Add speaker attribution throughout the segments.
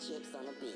Speaker 1: Chicks on the beat.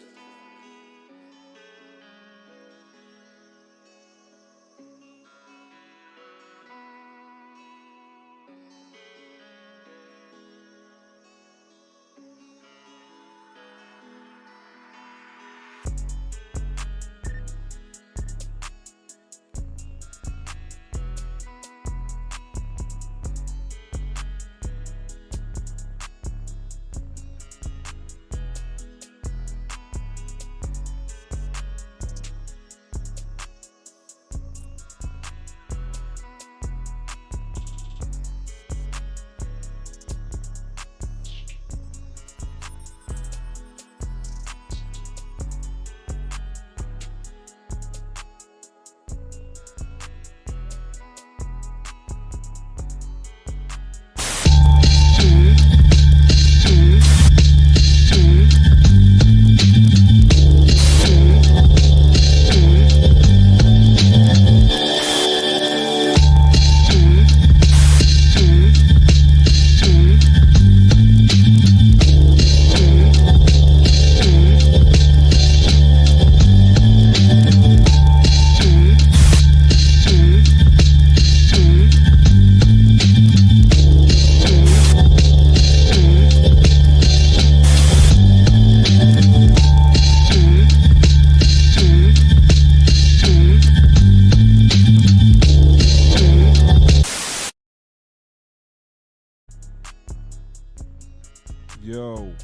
Speaker 2: Yo. Went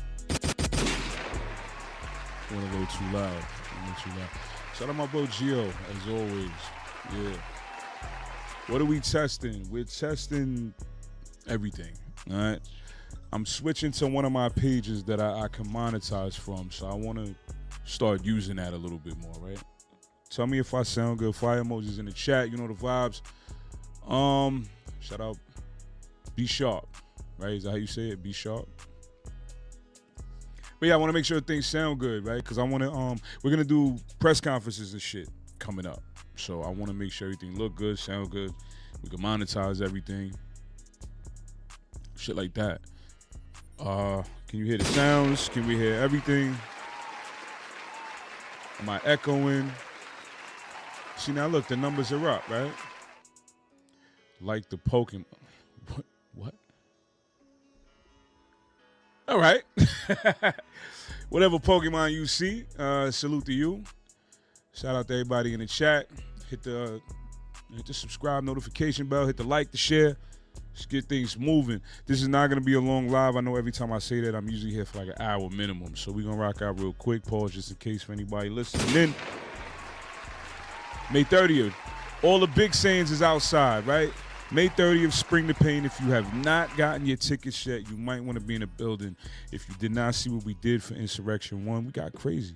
Speaker 2: a little too loud. Shout out my bro Gio, as always. Yeah. What are we testing? We're testing everything. All right. I'm switching to one of my pages that I can monetize from, so I want to start using that a little bit more, right? Tell me if I sound good. Fire emojis in the chat. You know the vibes. Shout out Be Sharp, right? Is that how you say it? Be Sharp. But yeah, I want to make sure things sound good, right? Because I want to, we're going to do press conferences and shit coming up. So I want to make sure everything look good, sound good. We can monetize everything. Shit like that. Can you hear the sounds? Can we hear everything? Am I echoing? See, now look, the numbers are up, right? Like the Pokemon. What? All right. Whatever Pokemon you see, salute to you. Shout out to everybody in the chat. Hit the subscribe notification bell. Hit the like, the share. Let's get things moving. This is not going to be a long live. I know every time I say that, I'm usually here for like an hour minimum. So we're going to rock out real quick. Pause just in case for anybody listening in. May 30th. All the big sayings is outside, right? May 30th, Spring the Pain. If you have not gotten your tickets yet, you might want to be in the building. If you did not see what we did for Insurrection 1, we got crazy.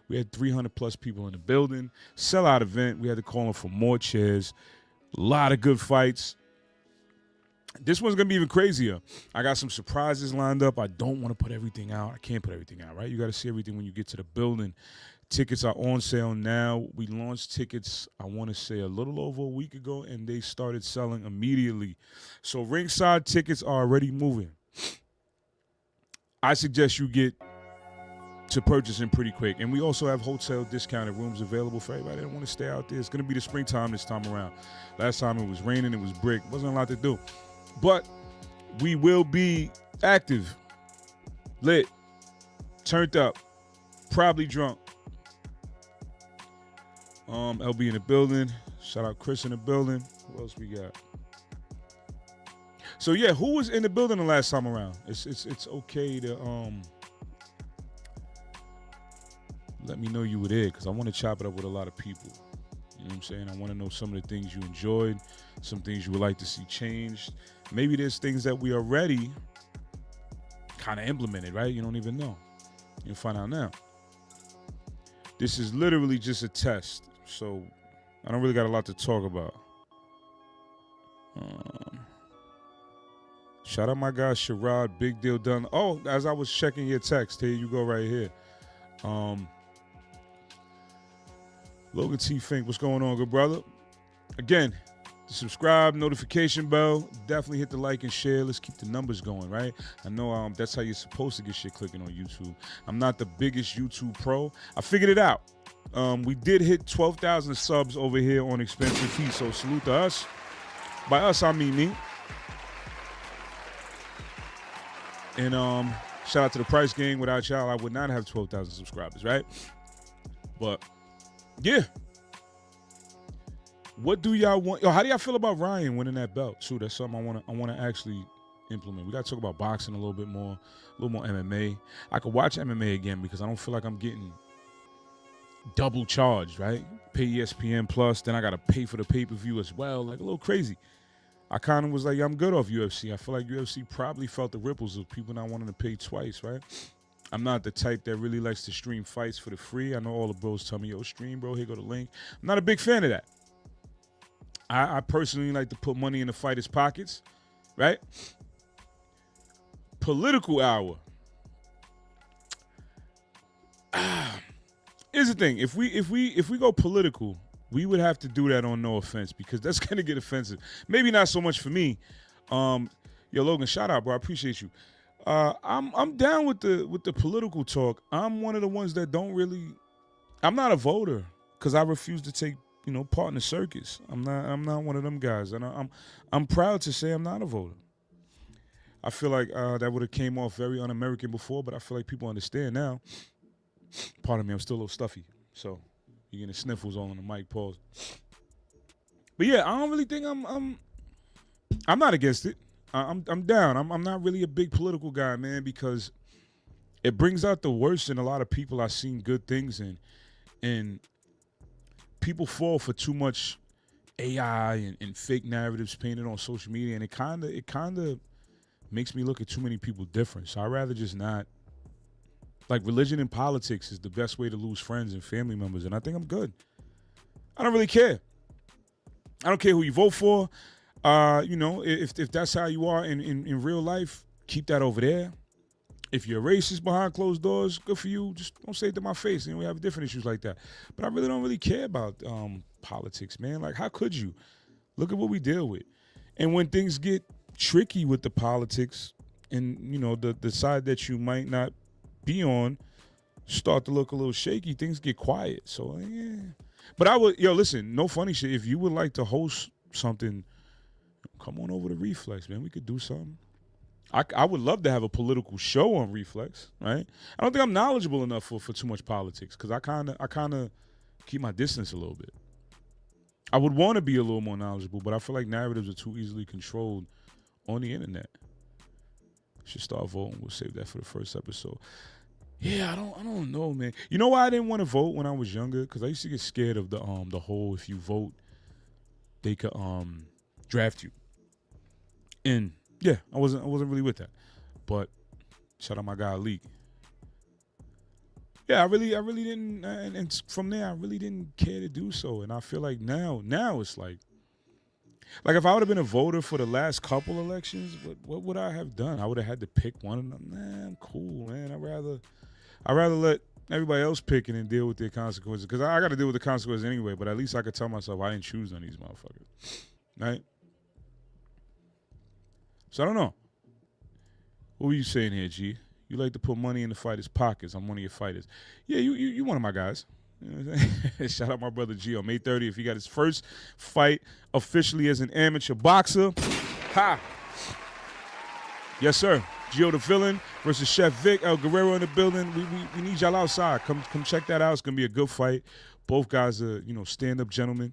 Speaker 2: We had 300 plus people in the building. Sellout event. We had to call in for more chairs. A lot of good fights. This one's going to be even crazier. I got some surprises lined up. I don't want to put everything out. I can't put everything out, right? You got to see everything when you get to the building. Tickets are on sale now. We launched tickets, I want to say, a little over a week ago, and they started selling immediately. So ringside tickets are already moving. I suggest you get to purchasing pretty quick. And we also have hotel discounted rooms available for everybody that want to stay out there. It's going to be the springtime this time around. Last time it was raining, it was brick. Wasn't a lot to do. But we will be active, lit, turned up, probably drunk. LB in the building. Shout out Chris in the building. Who else we got? So yeah, who was in the building the last time around? It's okay to let me know you were there, because I want to chop it up with a lot of people. You know what I'm saying? I want to know some of the things you enjoyed, some things you would like to see changed. Maybe there's things that we already kind of implemented, right? You don't even know. You'll find out now. This is literally just a test, so I don't really got a lot to talk about. Shout out my guy Sherrod, big deal done. Oh, as I was checking your text, here you go right here. Logan T. Fink, what's going on, good brother? Again, the subscribe, notification bell. Definitely hit the like and share. Let's keep the numbers going, right? I know that's how you're supposed to get shit clicking on YouTube. I'm not the biggest YouTube pro. I figured it out. We did hit 12,000 subs over here on Expensive Feet, so salute to us. By us, I mean me. And shout out to the Price Gang. Without y'all, I would not have 12,000 subscribers, right? But yeah. What do y'all want? Yo, how do y'all feel about Ryan winning that belt? Too, that's something I want to actually implement. We got to talk about boxing a little bit more, a little more MMA. I could watch MMA again because I don't feel like I'm getting double charged, right? Pay ESPN Plus, then I got to pay for the pay-per-view as well. Like a little crazy. I kind of was like, yeah, I'm good off UFC. I feel like UFC probably felt the ripples of people not wanting to pay twice, right? I'm not the type that really likes to stream fights for the free. I know all the bros tell me, yo, stream, bro, here go the link. I'm not a big fan of that. I personally like to put money in the fighters' pockets, right? Political hour. Here's the thing: if we go political, we would have to do that on No Offense because that's gonna get offensive. Maybe not so much for me. Yo, Logan, shout out, bro. I appreciate you. I'm down with the political talk. I'm one of the ones that don't really. I'm not a voter because I refuse to take part in the circus. I'm not one of them guys, and I'm proud to say I'm not a voter. I feel like that would have came off very un-American before, but I feel like people understand now. Pardon me, I'm still a little stuffy, so you're getting sniffles all on the mic. Pause. But yeah, I don't really think I'm not against it. I'm down. I'm not really a big political guy, man, because it brings out the worst in a lot of people I've seen good things in, and people fall for too much AI and fake narratives painted on social media, and it kind of makes me look at too many people different. So I'd rather just not. Like, religion and politics is the best way to lose friends and family members, and I think I'm good. I don't really care. I don't care who you vote for. If that's how you are in real life, keep that over there. If you're a racist behind closed doors, good for you. Just don't say it to my face. We have different issues like that. But I really don't really care about politics, man. Like, how could you? Look at what we deal with. And when things get tricky with the politics and, the side that you might not be on start to look a little shaky, things get quiet. So, yeah. But listen, no funny shit. If you would like to host something, come on over to Reflex, man. We could do something. I would love to have a political show on Reflex, right? I don't think I'm knowledgeable enough for too much politics because I kind of keep my distance a little bit. I would want to be a little more knowledgeable, but I feel like narratives are too easily controlled on the internet. Should start voting. We'll save that for the first episode. Yeah, I don't know, man. You know why I didn't want to vote when I was younger? Because I used to get scared of the whole if you vote, they could draft you. And yeah, I wasn't really with that. But shout out my guy Leak. Yeah, I really didn't, and from there I really didn't care to do so. And I feel like now it's like if I would have been a voter for the last couple elections, what would I have done? I would have had to pick one of them. Nah, I'm cool, man. I'd rather let everybody else pick it and deal with their consequences because I got to deal with the consequences anyway. But at least I could tell myself I didn't choose none of these motherfuckers, right? So I don't know. What were you saying here, G? You like to put money in the fighters' pockets. I'm one of your fighters. Yeah, you one of my guys. You know what I'm saying? Shout out my brother G on May 30th. He got his first fight officially as an amateur boxer. Ha! Yes, sir. Gio the Villain versus Chef Vic. El Guerrero in the building. We need y'all outside. Come check that out. It's gonna be a good fight. Both guys are stand-up gentlemen.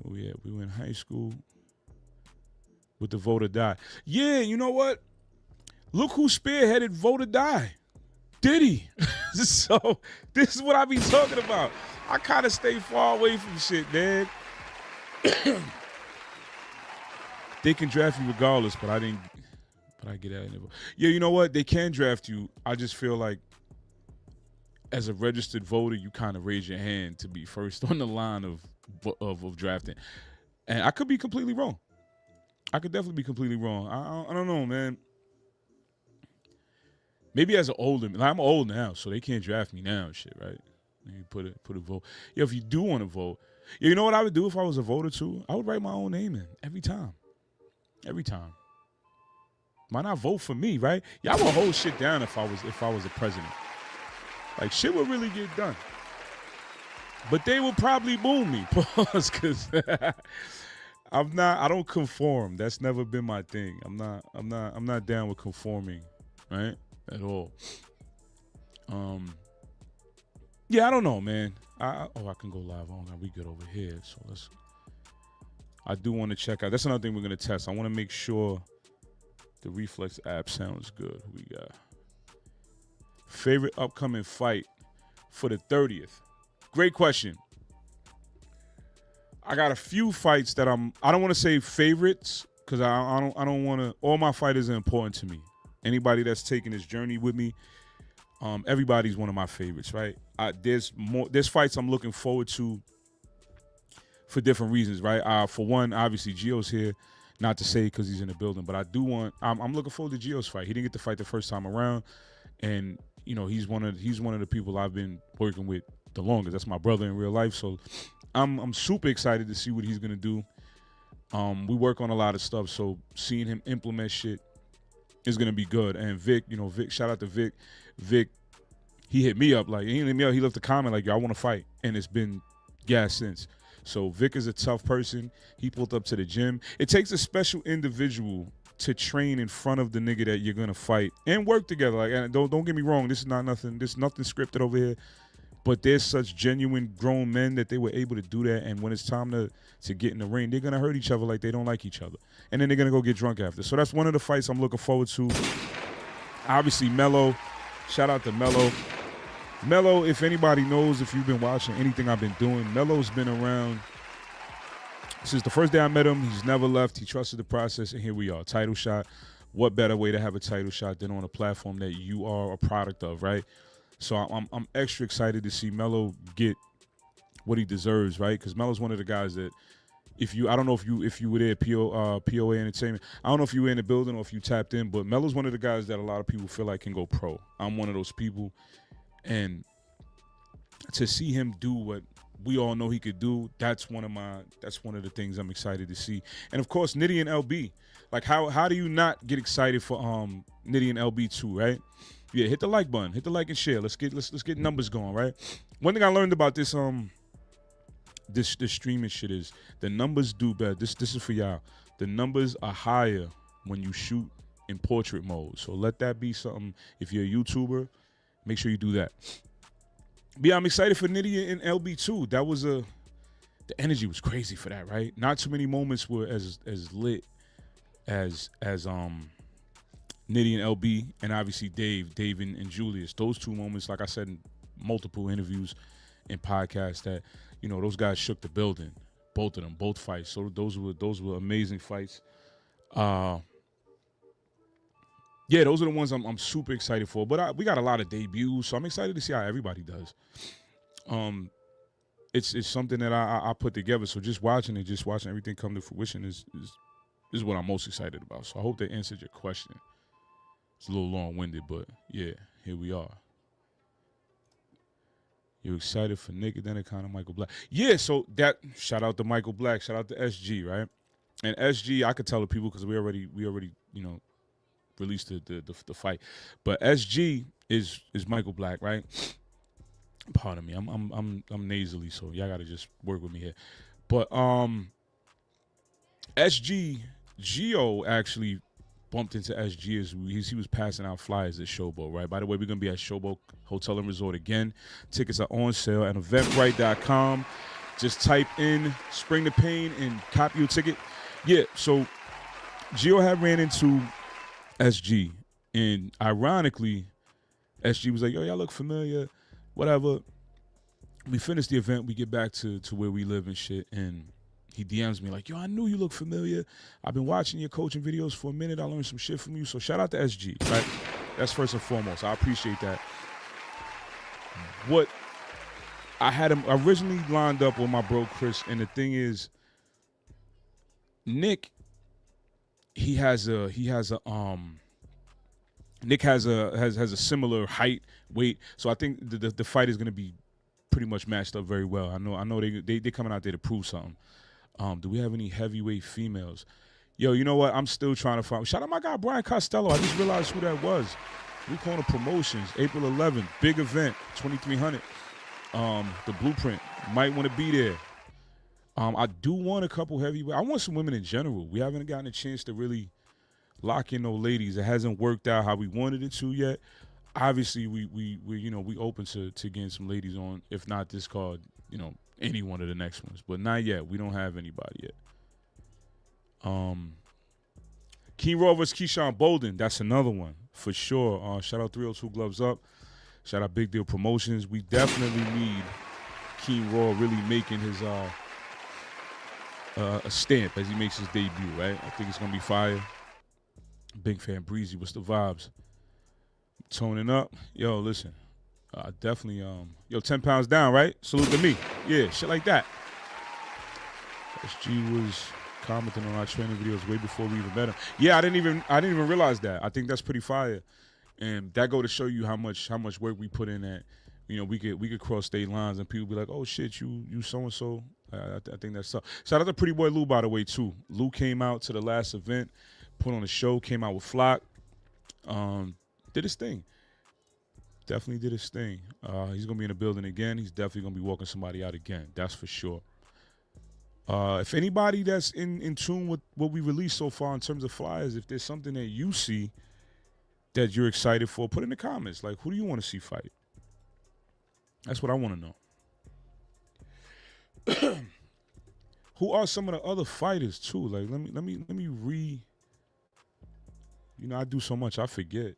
Speaker 2: Oh yeah, we were in high school with the Vote or Die. Yeah, you know what? Look who spearheaded Vote or Die. Diddy. So this is what I be talking about. I kind of stay far away from shit, man. They can draft you regardless, but I didn't. But I get out of it. Yeah, you know what? They can draft you. I just feel like as a registered voter, you kind of raise your hand to be first on the line of drafting. And I could be completely wrong. I could definitely be completely wrong. I don't know, man. Maybe as an older, I'm old now, so they can't draft me now and shit, right? You put a vote. Yeah, if you do want to vote, You know what I would do if I was a voter too? I would write my own name in every time. Every time. Why not vote for me, right? Y'all would hold shit down if I was a president. Like shit would really get done. But they will probably boo me, pause, because I don't conform. That's never been my thing. I'm not down with conforming, right? At all. Yeah, I don't know, man. I can go live. Oh, no, we good over here. So I do want to check out. That's another thing we're gonna test. I want to make sure the Reflex app sounds good. Who we got? Favorite upcoming fight for the 30th. Great question. I got a few fights that I don't want to say favorites because I don't want to. All my fighters are important to me. Anybody that's taking this journey with me, everybody's one of my favorites, right? There's fights I'm looking forward to for different reasons, right? For one, obviously Gio's here, not to say because he's in the building, but I'm looking forward to Gio's fight. He didn't get to fight the first time around, and you know he's one of the people I've been working with the longest. That's my brother in real life, so I'm super excited to see what he's gonna do. We work on a lot of stuff, so seeing him implement shit is gonna be good. And Vic, shout out to Vic. Vic, he hit me up he left a comment like, yo, I want to fight, and it's been gas since. So Vic is a tough person. He pulled up to the gym. It takes a special individual to train in front of the nigga that you're gonna fight and work together. Like, and don't get me wrong, this is nothing scripted over here. But there's such genuine grown men that they were able to do that. And when it's time to get in the ring, they're gonna hurt each other like they don't like each other, and then they're gonna go get drunk after. So that's one of the fights I'm looking forward to. Obviously, Melo. Shout out to Melo. Melo, if anybody knows, if you've been watching anything I've been doing, Melo's been around since the first day I met him. He's never left. He trusted the process, and here we are. Title shot. What better way to have a title shot than on a platform that you are a product of, right? So I'm extra excited to see Melo get what he deserves, right? Because Melo's one of the guys that I don't know if you were there, POA Entertainment. I don't know if you were in the building or if you tapped in, but Melo's one of the guys that a lot of people feel like can go pro. I'm one of those people. And to see him do what we all know he could do, that's one of the things I'm excited to see. And of course, Nitty and LB. Like how do you not get excited for Nitty and LB too, right? Yeah, hit the like button, hit the like and share. Let's get numbers going, right? One thing I learned about this streaming shit is the numbers do better. This is for y'all. The numbers are higher when you shoot in portrait mode. So let that be something. If you're a YouTuber, make sure you do that. But yeah, I'm excited for Nitty and LB too. That was the energy was crazy for that, right? Not too many moments were as lit as Nitty and LB, and obviously Dave and Julius. Those two moments, like I said in multiple interviews and podcasts, that those guys shook the building. Both of them, both fights. So those were amazing fights. Yeah, those are the ones I'm super excited for. But we got a lot of debuts, so I'm excited to see how everybody does. It's something that I put together. So just watching everything come to fruition is what I'm most excited about. So I hope that answered your question. It's a little long-winded, but yeah, here we are. You're excited for Nick and then it kind of Michael Black. Yeah, so that shout out to Michael Black, shout out to SG, right? And SG, I could tell the people because we already released the fight. But SG is Michael Black, right? Pardon me, I'm nasally, so y'all gotta just work with me here. But SG Gio actually bumped into SG as he was passing out flyers at Showboat, right? By the way, we're going to be at Showboat Hotel and Resort again. Tickets are on sale at eventbrite.com. Just type in Spring the Pain and copy your ticket. Yeah, so Gio had ran into SG, and ironically, SG was like, yo, y'all look familiar, whatever. We finished the event. We get back to where we live and shit, and he DMs me like, yo, I knew you look familiar. I've been watching your coaching videos for a minute. I learned some shit from you. So shout out to SG, right? That's first and foremost. I appreciate that. What I had him originally lined up with my bro Chris, and the thing is, Nick, Nick has a similar height, weight. So I think the fight is gonna be pretty much matched up very well. I know they coming out there to prove something. Do we have any heavyweight females? Yo, you know what? I'm still trying to find. Shout out my guy Brian Costello. I just realized who that was. We calling promotions. April 11th, big event, 2300. The Blueprint, might want to be there. I do want a couple heavyweight. I want some women in general. We haven't gotten a chance to really lock in those ladies. It hasn't worked out how we wanted it to yet. Obviously, we open to getting some ladies on. If not this card, any one of the next ones. But not yet. We don't have anybody yet. King Raw vs. Keyshawn Bolden. That's another one for sure. Shout out 302 Gloves Up. Shout out Big Deal Promotions. We definitely need King Raw really making his a stamp as he makes his debut, right? I think it's gonna be fire. Big fan Breezy. What's the vibes? Toning up. Yo, listen. Definitely 10 pounds down, right? Salute to me. Yeah, shit like that. SG was commenting on our training videos way before we even met him. Yeah, I didn't even realize that. I think that's pretty fire. And that go to show you how much work we put in that, we could cross state lines and people be like, oh shit, you so and so. I think that's tough. Shout out to Pretty Boy Lou, by the way, too. Lou came out to the last event, put on a show, came out with Flock, did his thing. Definitely did his thing. He's gonna be in the building again. He's definitely gonna be walking somebody out again. That's for sure. If anybody that's in tune with what we released so far in terms of flyers, if there's something that you see that you're excited for, put in the comments. Like, who do you want to see fight? That's what I want to know. Who are some of the other fighters too? Like, let me I do so much I forget.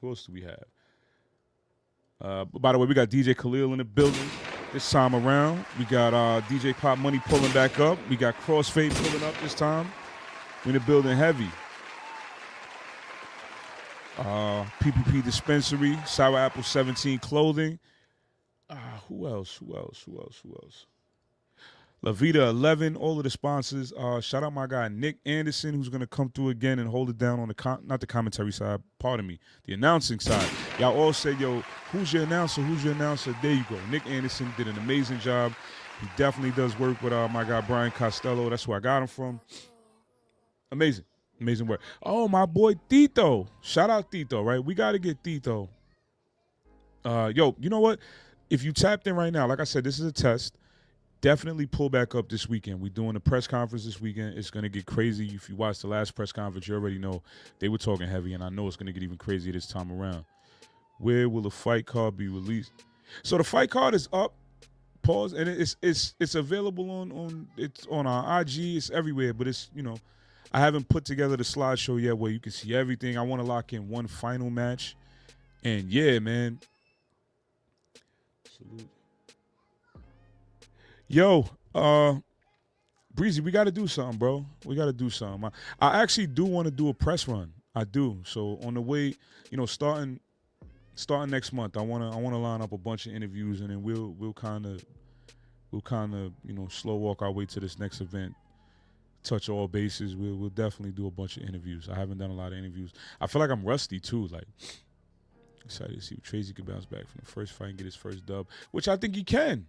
Speaker 2: Who else do we have? By the way, we got DJ Khalil in the building this time around. We got DJ Pop Money pulling back up. We got Crossfade pulling up this time. We in the building heavy. PPP Dispensary, Sour Apple 17 Clothing. Who else? La Vida 11, all of the sponsors. Shout out my guy Nick Anderson, who's going to come through again and hold it down on not the commentary side, pardon me, the announcing side. Y'all all say, yo, who's your announcer? There you go. Nick Anderson did an amazing job. He definitely does work with my guy Brian Costello. That's where I got him from. Amazing work. Oh, my boy Tito. Shout out Tito, right? We got to get Tito. Yo, you know what? If you tapped in right now, like I said, this is a test. Definitely pull back up this weekend. We're doing a press conference this weekend. It's going to get crazy. If you watched the last press conference, you already know they were talking heavy, and I know it's going to get even crazier this time around. Where will the fight card be released? So the fight card is up. Pause, and it's available on our IG. It's everywhere, but it's I haven't put together the slideshow yet where you can see everything. I want to lock in one final match, and yeah, man. Salute. Yo, Breezy, we got to do something, bro. We got to do something. I actually do want to do a press run. I do. So on the way, starting next month, I want to line up a bunch of interviews, and then we'll kind of slow walk our way to this next event. Touch all bases. We'll definitely do a bunch of interviews. I haven't done a lot of interviews. I feel like I'm rusty too. Like, excited to see if Tracy can bounce back from the first fight and get his first dub, which I think he can.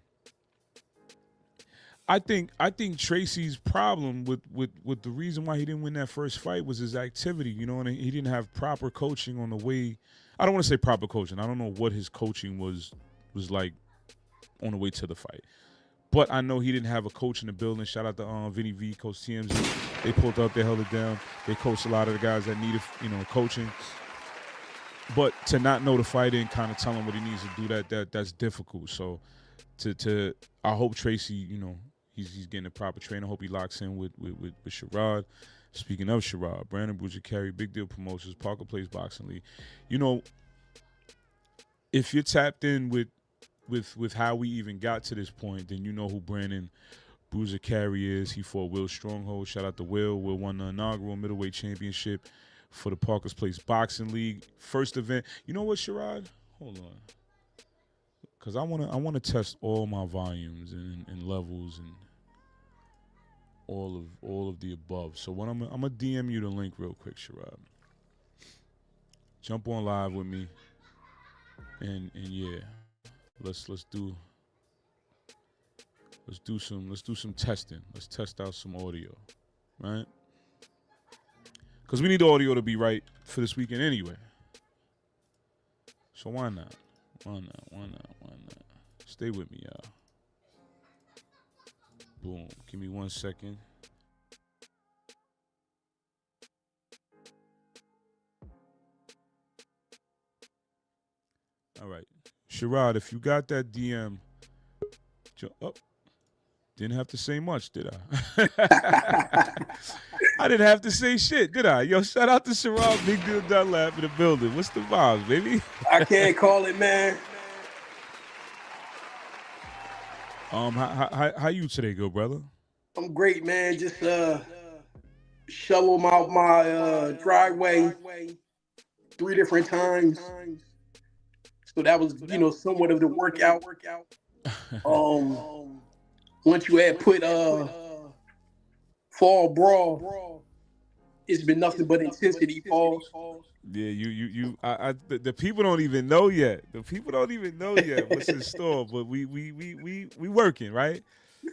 Speaker 2: I think Tracy's problem with the reason why he didn't win that first fight was his activity, and he didn't have proper coaching on the way. I don't want to say proper coaching. I don't know what his coaching was like on the way to the fight. But I know he didn't have a coach in the building. Shout out to Vinny V, Coach TMZ. They pulled up, they held it down. They coached a lot of the guys that needed, coaching. But to not know the fighter and kind of tell him what he needs to do, that's difficult. So I hope Tracy, he's getting a proper training. I hope he locks in with Sherrod. Speaking of Sherrod, Brandon Bruiser Carey, Big Deal Promotions, Parker Place Boxing League. If you're tapped in with how we even got to this point, then you know who Brandon Bruiser Carey is. He fought Will Stronghold. Shout out to Will. Will won the inaugural middleweight championship for the Parker's Place Boxing League. First event. You know what, Sherrod? Hold on. Because I want to test all my volumes and levels and all of the above. So I'm gonna DM you the link real quick, Sherrod. Jump on live with me, and yeah, let's do some testing. Let's test out some audio, right? Because we need the audio to be right for this weekend anyway. So why not? Why not? Why not? Why not? Stay with me, y'all. Boom. Give me 1 second. All right. Sherrod, if you got that DM, didn't have to say much, did I? I didn't have to say shit, did I? Yo, shout out to Sherrod, Big Deal Dunlap in the building. What's the vibes, baby?
Speaker 1: I can't call it, man.
Speaker 2: How you today, good brother?
Speaker 1: I'm great, man. Just shovel my driveway 3 different times. So that was, somewhat of the workout. Once you had put fall brawl, it's been nothing but intensity falls.
Speaker 2: Yeah, the people don't even know yet. The people don't even know yet what's in store. But we working, right?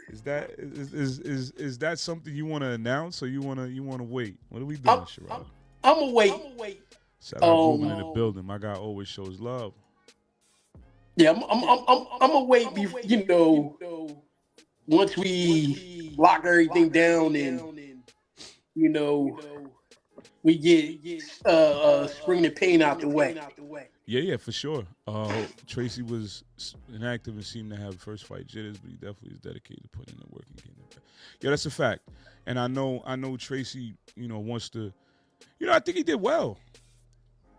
Speaker 2: Is that something you want to announce or you want to wait? What are we doing, Sherrod?
Speaker 1: I'm gonna wait.
Speaker 2: Shout out Ruben in the building. My guy always shows love.
Speaker 1: Yeah, I'm gonna wait. Once we lock everything down and we get spring and pain out the way.
Speaker 2: Yeah, for sure. Tracy was inactive and seemed to have first fight jitters, but he definitely is dedicated to putting in the work and getting it back. Yeah, that's a fact. And I know Tracy, wants to. I think he did well.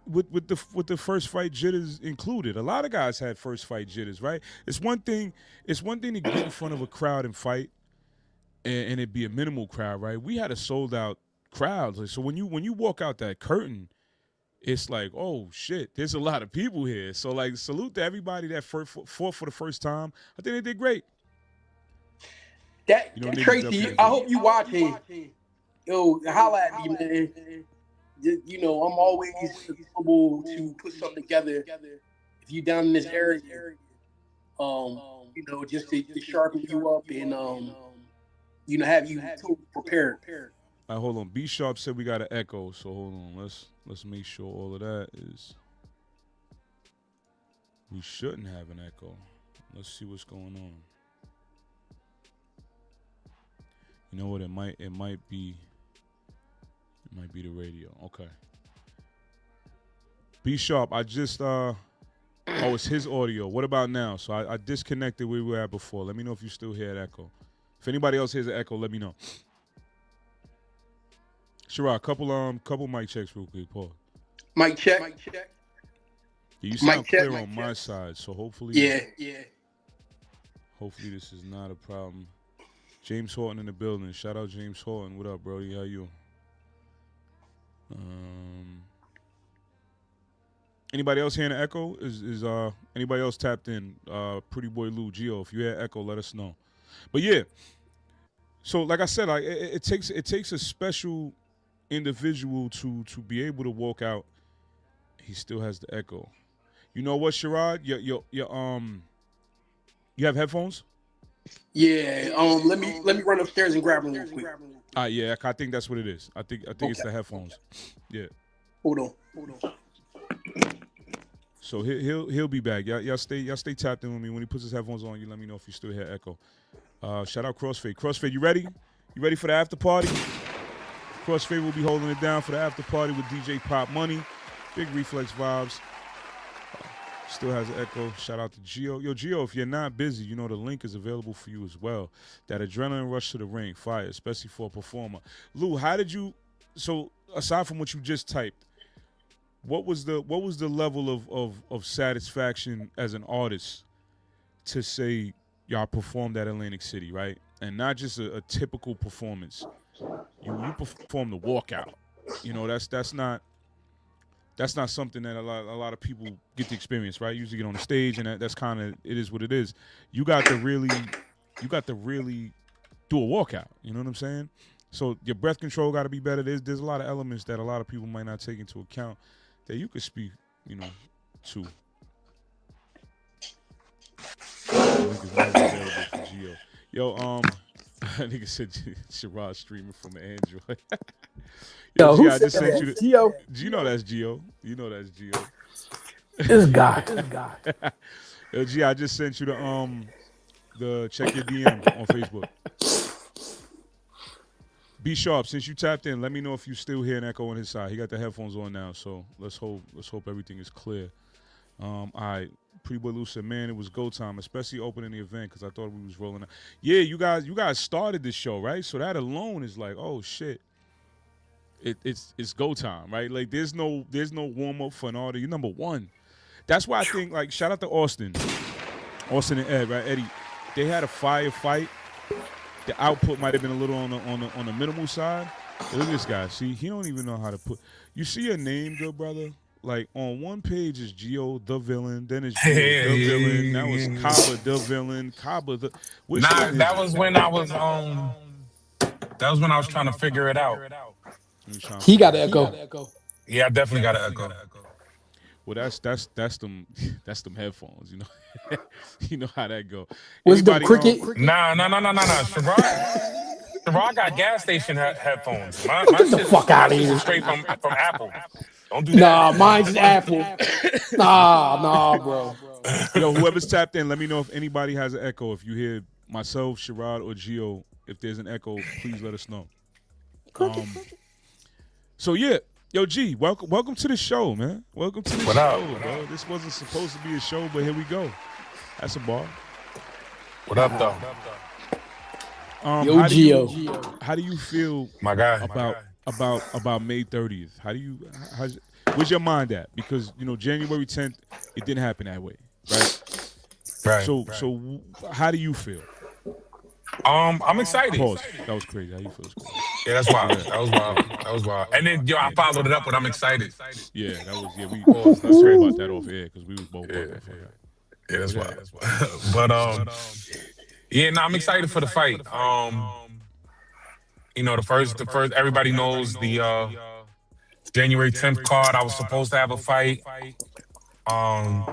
Speaker 2: With the first fight jitters included. A lot of guys had first fight jitters, right? It's one thing to get in front of a crowd and fight, and it be a minimal crowd, right? We had a sold out crowd, so when you walk out that curtain, it's like, oh shit, there's a lot of people here. So like, salute to everybody that fought for the first time. I think they did great.
Speaker 1: Tracy, I hope you watching. Yo, holla at me, man. I'm always able to put something together. If you down in this area, just to sharpen you up and have you prepared.
Speaker 2: All right, hold on. B Sharp said we got an echo, so hold on. Let's make sure all of that is. We shouldn't have an echo. Let's see what's going on. You know what? It might be the radio. Okay. B Sharp, I just it's his audio. What about now? So I disconnected where we were at before. Let me know if you still hear an echo. If anybody else hears an echo, let me know. Sherrod, couple mic checks real quick, Paul.
Speaker 1: Mic check.
Speaker 2: Yeah, you sound clear on my side, so hopefully.
Speaker 1: Yeah.
Speaker 2: Hopefully this is not a problem. James Horton in the building. Shout out James Horton. What up, Brody? How you? Anybody else hearing an echo? Is anybody else tapped in? Pretty boy Lou, Gio, if you hear echo, let us know. But yeah, so like I said, it takes a special individual to be able to walk out. He still has the echo. You know what, Sherrod? You have headphones?
Speaker 1: Yeah. Let me run upstairs and grab them real quick.
Speaker 2: Yeah, I think that's what it is. I think okay. It's the headphones. Yeah.
Speaker 1: Hold on.
Speaker 2: So he'll be back. Y'all stay tapped in with me. When he puts his headphones on, you let me know if you still hear echo. Shout out Crossfade. Crossfade, you ready? You ready for the after party? Crossfade will be holding it down for the after party with DJ Pop Money. Big Reflex vibes. Still has an echo. Shout out to Gio. Yo, Gio, if you're not busy, the link is available for you as well. That adrenaline rush to the ring, fire, especially for a performer. Lou, how did you? So aside from what you just typed, what was the level of satisfaction as an artist to say y'all performed at Atlantic City, right? And not just a typical performance. You performed the walkout. That's not something that a lot of people get to experience, right? You usually get on the stage, and that's kind of it is what it is. You got to really do a walkout. You know what I'm saying? So your breath control got to be better. There's a lot of elements that a lot of people might not take into account that you could speak, to. Yo, nigga said Sherrod streaming from Android. Yo,
Speaker 1: Yo,
Speaker 2: G,
Speaker 1: who
Speaker 2: I
Speaker 1: said
Speaker 2: just sent you
Speaker 1: that? Gio.
Speaker 2: You know that's Gio. You know that's Gio.
Speaker 1: This guy. This guy.
Speaker 2: Yo, G, I just sent you the check your DM on Facebook. Be sharp. Since you tapped in, let me know if you still hear an echo on his side. He got the headphones on now, so let's hope everything is clear. All right. Pretty Boy Lou said, man, it was go time, especially opening the event because I thought we was rolling out. Yeah, you guys started this show, right? So that alone is like, oh shit. It's go time, right? Like there's no warm up for an order. You're number one. That's why I think like shout out to Austin and Ed, right? Eddie, they had a fire fight. The output might have been a little on the minimal side. But look at this guy. See, he don't even know how to put. You see your name, good brother. Like on one page is Geo the villain, then it's Geo the villain. Now it's Kaba the villain. Kaba the. Which
Speaker 3: Nah,
Speaker 2: one is
Speaker 3: that
Speaker 2: it?
Speaker 3: was when I was trying to figure it out.
Speaker 1: He got an echo.
Speaker 3: Yeah, I definitely got an echo.
Speaker 2: Well, that's them headphones. You know, you know how that go.
Speaker 1: Was the
Speaker 2: Anybody,
Speaker 1: cricket?
Speaker 3: Nah. Sherrod got gas station headphones. My
Speaker 1: Get the
Speaker 3: shit
Speaker 1: fuck
Speaker 3: my
Speaker 1: outta
Speaker 3: shit
Speaker 1: here.
Speaker 3: is straight from Apple. Don't do that.
Speaker 1: Nah, mine's is Apple. Nah, bro.
Speaker 2: Yo, whoever's tapped in, let me know if anybody has an echo. If you hear myself, Sherrod, or Geo, if there's an echo, please let us know. So yeah, yo G, welcome to the show, man. Welcome to the show, bro. This wasn't supposed to be a show, but here we go. That's a bar.
Speaker 3: What up, though?
Speaker 1: Yo, Gio.
Speaker 2: How do you feel
Speaker 3: My guy.
Speaker 2: about May 30th? Where's your mind at? Because you know January 10th, it didn't happen that way, right?
Speaker 3: Right.
Speaker 2: So how do you feel?
Speaker 3: I'm excited.
Speaker 2: Pause. That was crazy. How you feel?
Speaker 3: Yeah, that's wild. That was wild. And then I followed it up with I'm excited.
Speaker 2: Yeah, that was we paused. Let's talk about that off air because we was both
Speaker 3: Yeah,
Speaker 2: bugging.
Speaker 3: that's wild. But yeah, no, I'm excited for the fight. You know, the first everybody knows the January 10th card. I was supposed to have a fight. I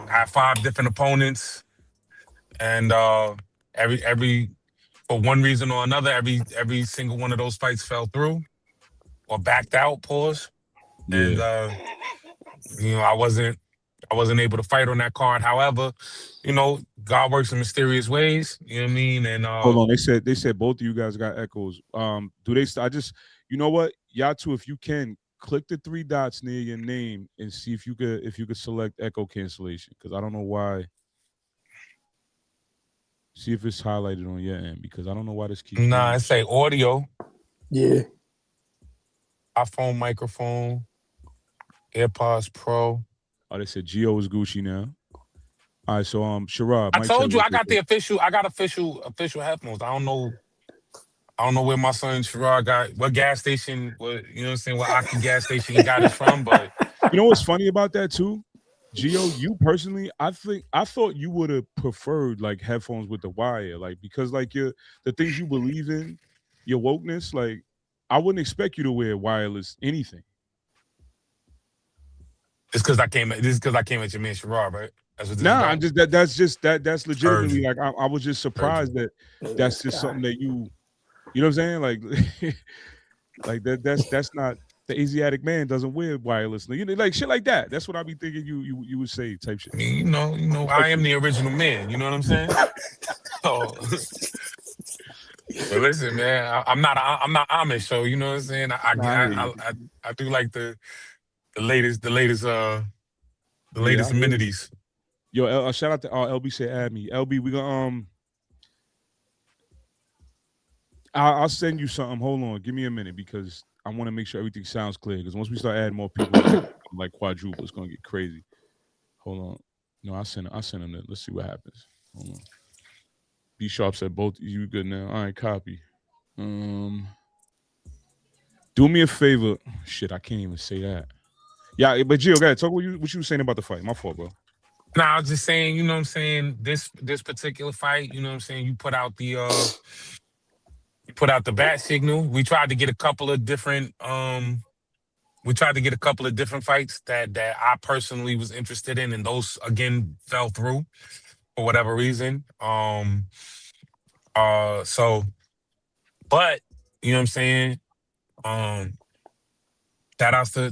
Speaker 3: had 5 different opponents, and every for one reason or another, every single one of those fights fell through or backed out. Pause.
Speaker 2: Yeah.
Speaker 3: And you know, I wasn't able to fight on that card. However, you know, God works in mysterious ways. You know what I mean? And
Speaker 2: hold on, they said both of you guys got echoes. Do they? I just, you know what, y'all two, if you can click the 3 dots near your name and see if you could select echo cancellation because I don't know why. See if it's highlighted on your end because I don't know why this keeps.
Speaker 3: Nah, it say audio.
Speaker 1: Yeah.
Speaker 3: iPhone microphone, AirPods Pro.
Speaker 2: Oh, they said Geo is Gucci now. All right, so Sherrod.
Speaker 3: I told you I got official headphones. I don't know where my son Sherrod got what gas station, what you know what I'm saying, what Aki gas station he got it from, but
Speaker 2: you know what's funny about that too? Geo, you personally, I thought you would have preferred like headphones with the wire, like because like the things you believe in, your wokeness, like I wouldn't expect you to wear wireless anything.
Speaker 3: it's because I came at your man Sherrod, right? That's what
Speaker 2: I'm just that's legitimately like I was just surprised that that's just something that you know what I'm saying? Like like that's not the Asiatic man doesn't wear wireless. You know, like shit like that. That's what I be thinking you would say type shit.
Speaker 3: I mean, you know, I am the original man. You know what I'm saying? So, but listen, man, I'm not Amish, so you know what I'm saying. I do like the latest amenities.
Speaker 2: Yo, shout out to LB say add me. LB, we gonna I'll send you something. Hold on, give me a minute because I want to make sure everything sounds clear. Because once we start adding more people, like quadruple, it's gonna get crazy. Hold on. No, I sent him that. Let's see what happens. Hold on. B Sharp said both you good now. All right, copy. Do me a favor. Shit, I can't even say that. Yeah, but Gio, go ahead. Talk what you were saying about the fight. My fault, bro.
Speaker 3: Nah, I was just saying, you know what I'm saying, this particular fight, you know what I'm saying, you put out the bat signal. We tried to get a couple of different fights that I personally was interested in, and those again fell through for whatever reason. So, but you know what I'm saying. Um, Shout outs to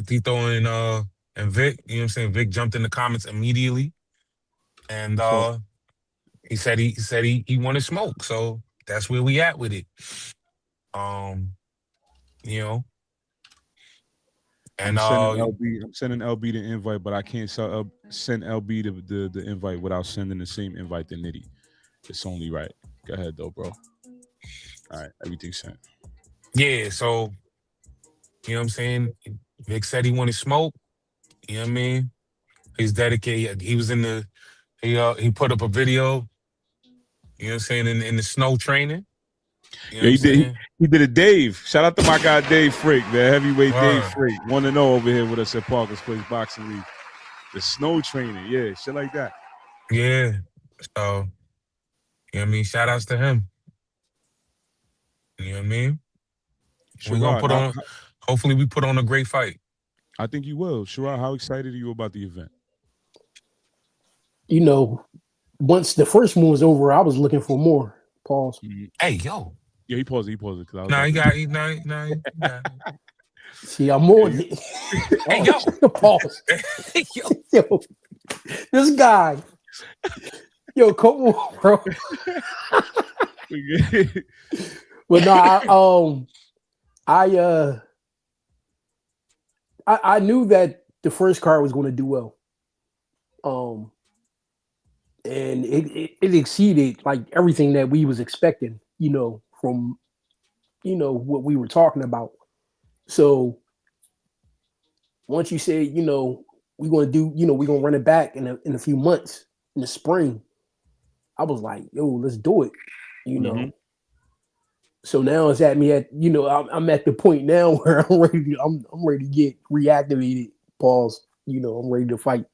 Speaker 3: Tito and Vic. You know what I'm saying. Vic jumped in the comments immediately, and
Speaker 2: So
Speaker 3: he wanted smoke. So that's where we at with it. Um, you know, and
Speaker 2: I'm sending LB the invite, but I can't send LB the invite without sending the same invite to Nitty. It's only right. Go ahead though, bro. All right, everything's sent.
Speaker 3: yeah. So you know what I'm saying. Vic said he wanted smoke. You know what I mean. He's dedicated. He was in the he put up a video. You know what I'm saying in the snow training. You know
Speaker 2: Yeah,
Speaker 3: what I'm
Speaker 2: he did.
Speaker 3: saying.
Speaker 2: He did a Dave. Shout out to my guy Dave Frick, man. Heavyweight Dave
Speaker 3: Word.
Speaker 2: Frick. 1-0 over here with us at Parker's Place Boxing League. The snow training, yeah, shit like that.
Speaker 3: Yeah. So, you know what I mean? Shout outs to him. You know what I mean? We're gonna
Speaker 2: Sherrod,
Speaker 3: put on hopefully we put on a great fight.
Speaker 2: I think you will. Sherrod, how excited are you about the event?
Speaker 1: You know, once the first one was over, I was looking for more. Pause.
Speaker 3: Hey, yo.
Speaker 2: Yeah, he paused it because I was
Speaker 3: Nah,
Speaker 2: about
Speaker 3: he
Speaker 2: to.
Speaker 3: got he nah, he got it.
Speaker 1: See, I'm on it.
Speaker 3: Hey, yo.
Speaker 1: Pause.
Speaker 3: Hey, yo.
Speaker 1: Yo, this guy. Yo, come on, bro. But no, I knew that the first card was going to do well. And it exceeded like everything that we was expecting, you know, from what we were talking about. So once you say, we're gonna do, we're gonna run it back in a few months in the spring, I was like, yo, let's do it, you know.
Speaker 2: Mhm.
Speaker 1: So now it's at me at, I'm at the point now where I'm ready to get reactivated. Pause. I'm ready to fight.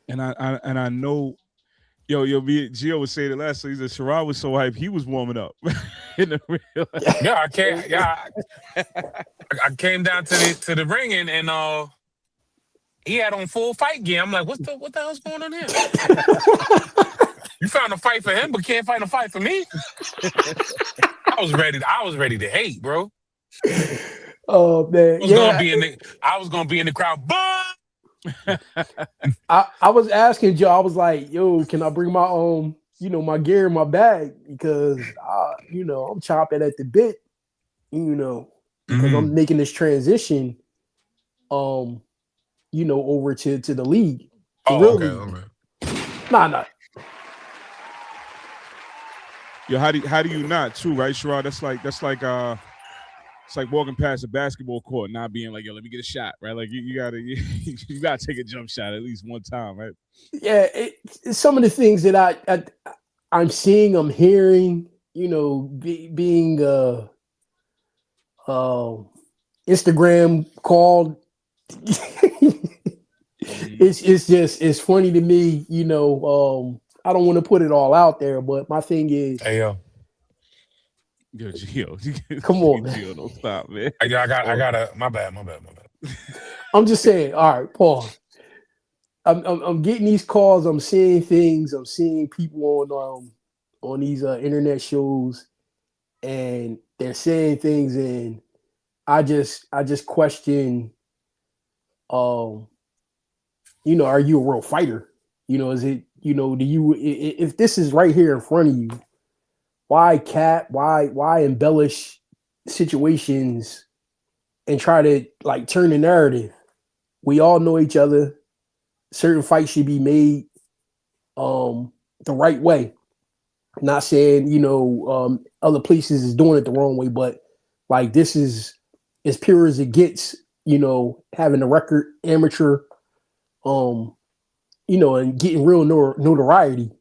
Speaker 2: And I know, Gio was saying it last. So he said Sherrod was so hyped he was warming up in the real.
Speaker 3: Yeah, I can't. Yeah, I came down to the ring and he had on full fight gear. I'm like, what the hell's going on here? You found a fight for him, but can't find a fight for me. I was ready to hate, bro.
Speaker 1: Oh man,
Speaker 3: I was gonna be in the crowd.
Speaker 1: I was asking Joe. I was like, "Yo, can I bring my my gear in my bag because I'm chopping at the bit, because I'm making this transition, over to the league, the real
Speaker 3: okay,
Speaker 1: league.
Speaker 3: okay.
Speaker 1: Nah.
Speaker 2: Yo, how do you not too, right, Sherrod? That's like it's like walking past a basketball court, not being like, yo, let me get a shot, right? Like you gotta take a jump shot at least one time, right?
Speaker 1: Yeah, it's some of the things that I'm seeing, I'm hearing, being Instagram called. It's funny to me, I don't want to put it all out there, but my thing is,
Speaker 3: Hey yo.
Speaker 2: Yo, Gio.
Speaker 1: Come on, man.
Speaker 2: Gio, don't stop, man.
Speaker 3: I got my bad.
Speaker 1: I'm just saying, all right, pause. I'm getting these calls, I'm seeing things, I'm seeing people on these internet shows, and they're saying things, and I just question, are you a real fighter? Is it, do you, if this is right here in front of you, why embellish situations and try to like turn the narrative? We all know each other. Certain fights should be made the right way. I'm not saying, other places is doing it the wrong way, but like this is as pure as it gets, having a record amateur, and getting real notoriety.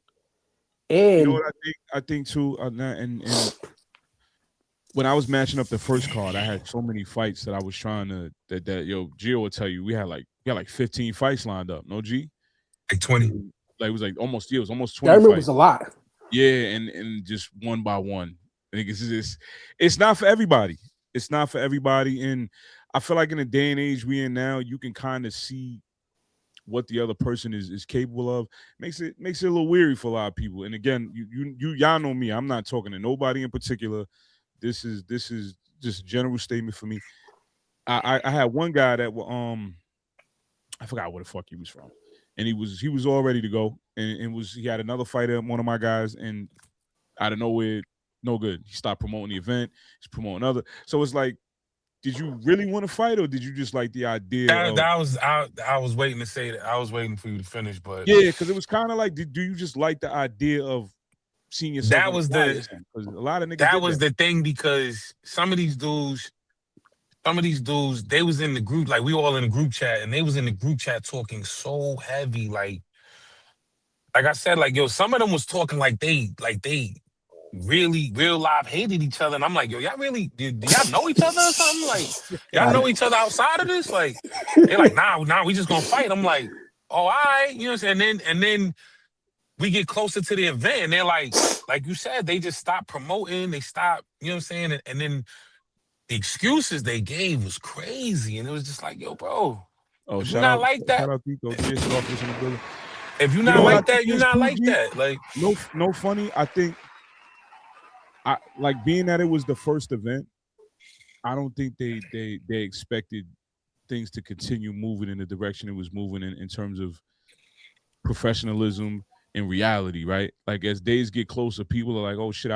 Speaker 1: And
Speaker 2: you know what I think too, and when I was matching up the first card, I had so many fights that I was trying to that Gio will tell you we had like 15 fights lined up. No G,
Speaker 3: like 20.
Speaker 2: Like it was almost 20.
Speaker 1: I remember
Speaker 2: fights.
Speaker 1: it was a lot.
Speaker 2: Yeah, and just one by one. I think it's not for everybody. It's not for everybody, and I feel like in the day and age we in now, you can kind of see what the other person is capable of makes it a little weary for a lot of people. And again, y'all know me. I'm not talking to nobody in particular. This is just a general statement for me. I had one guy that I forgot where the fuck he was from, and he was all ready to go, and he had another fighter, one of my guys, and out of nowhere, no good. He stopped promoting the event. He's promoting other. So it's like, did you really want to fight, or did you just like the idea?
Speaker 3: I was waiting to say that. I was waiting for you to finish, but
Speaker 2: yeah, because it was kind of like, do you just like the idea of seeing yourself?
Speaker 3: That was
Speaker 2: because a lot of niggas.
Speaker 3: That was the thing, because some of these dudes, they was in the group, like we all in the group chat, and they was in the group chat talking so heavy, like I said, like, yo, some of them was talking like they really real live hated each other, and I'm like, yo, y'all really do y'all know each other or something? Like, y'all know each other outside of this? Like, they're like, nah, we just gonna fight. I'm like, oh, all right, you know what I'm saying? And then we get closer to the event, and they're like you said, they just stopped promoting, they stopped, you know what I'm saying? And then the excuses they gave was crazy, and it was just like, yo, bro, if you're not like that, if you're not like that, you're not like that. Like,
Speaker 2: no funny. I think, like, being that it was the first event, I don't think they expected things to continue moving in the direction it was moving in terms of professionalism and reality, right? Like, as days get closer, people are like, oh shit,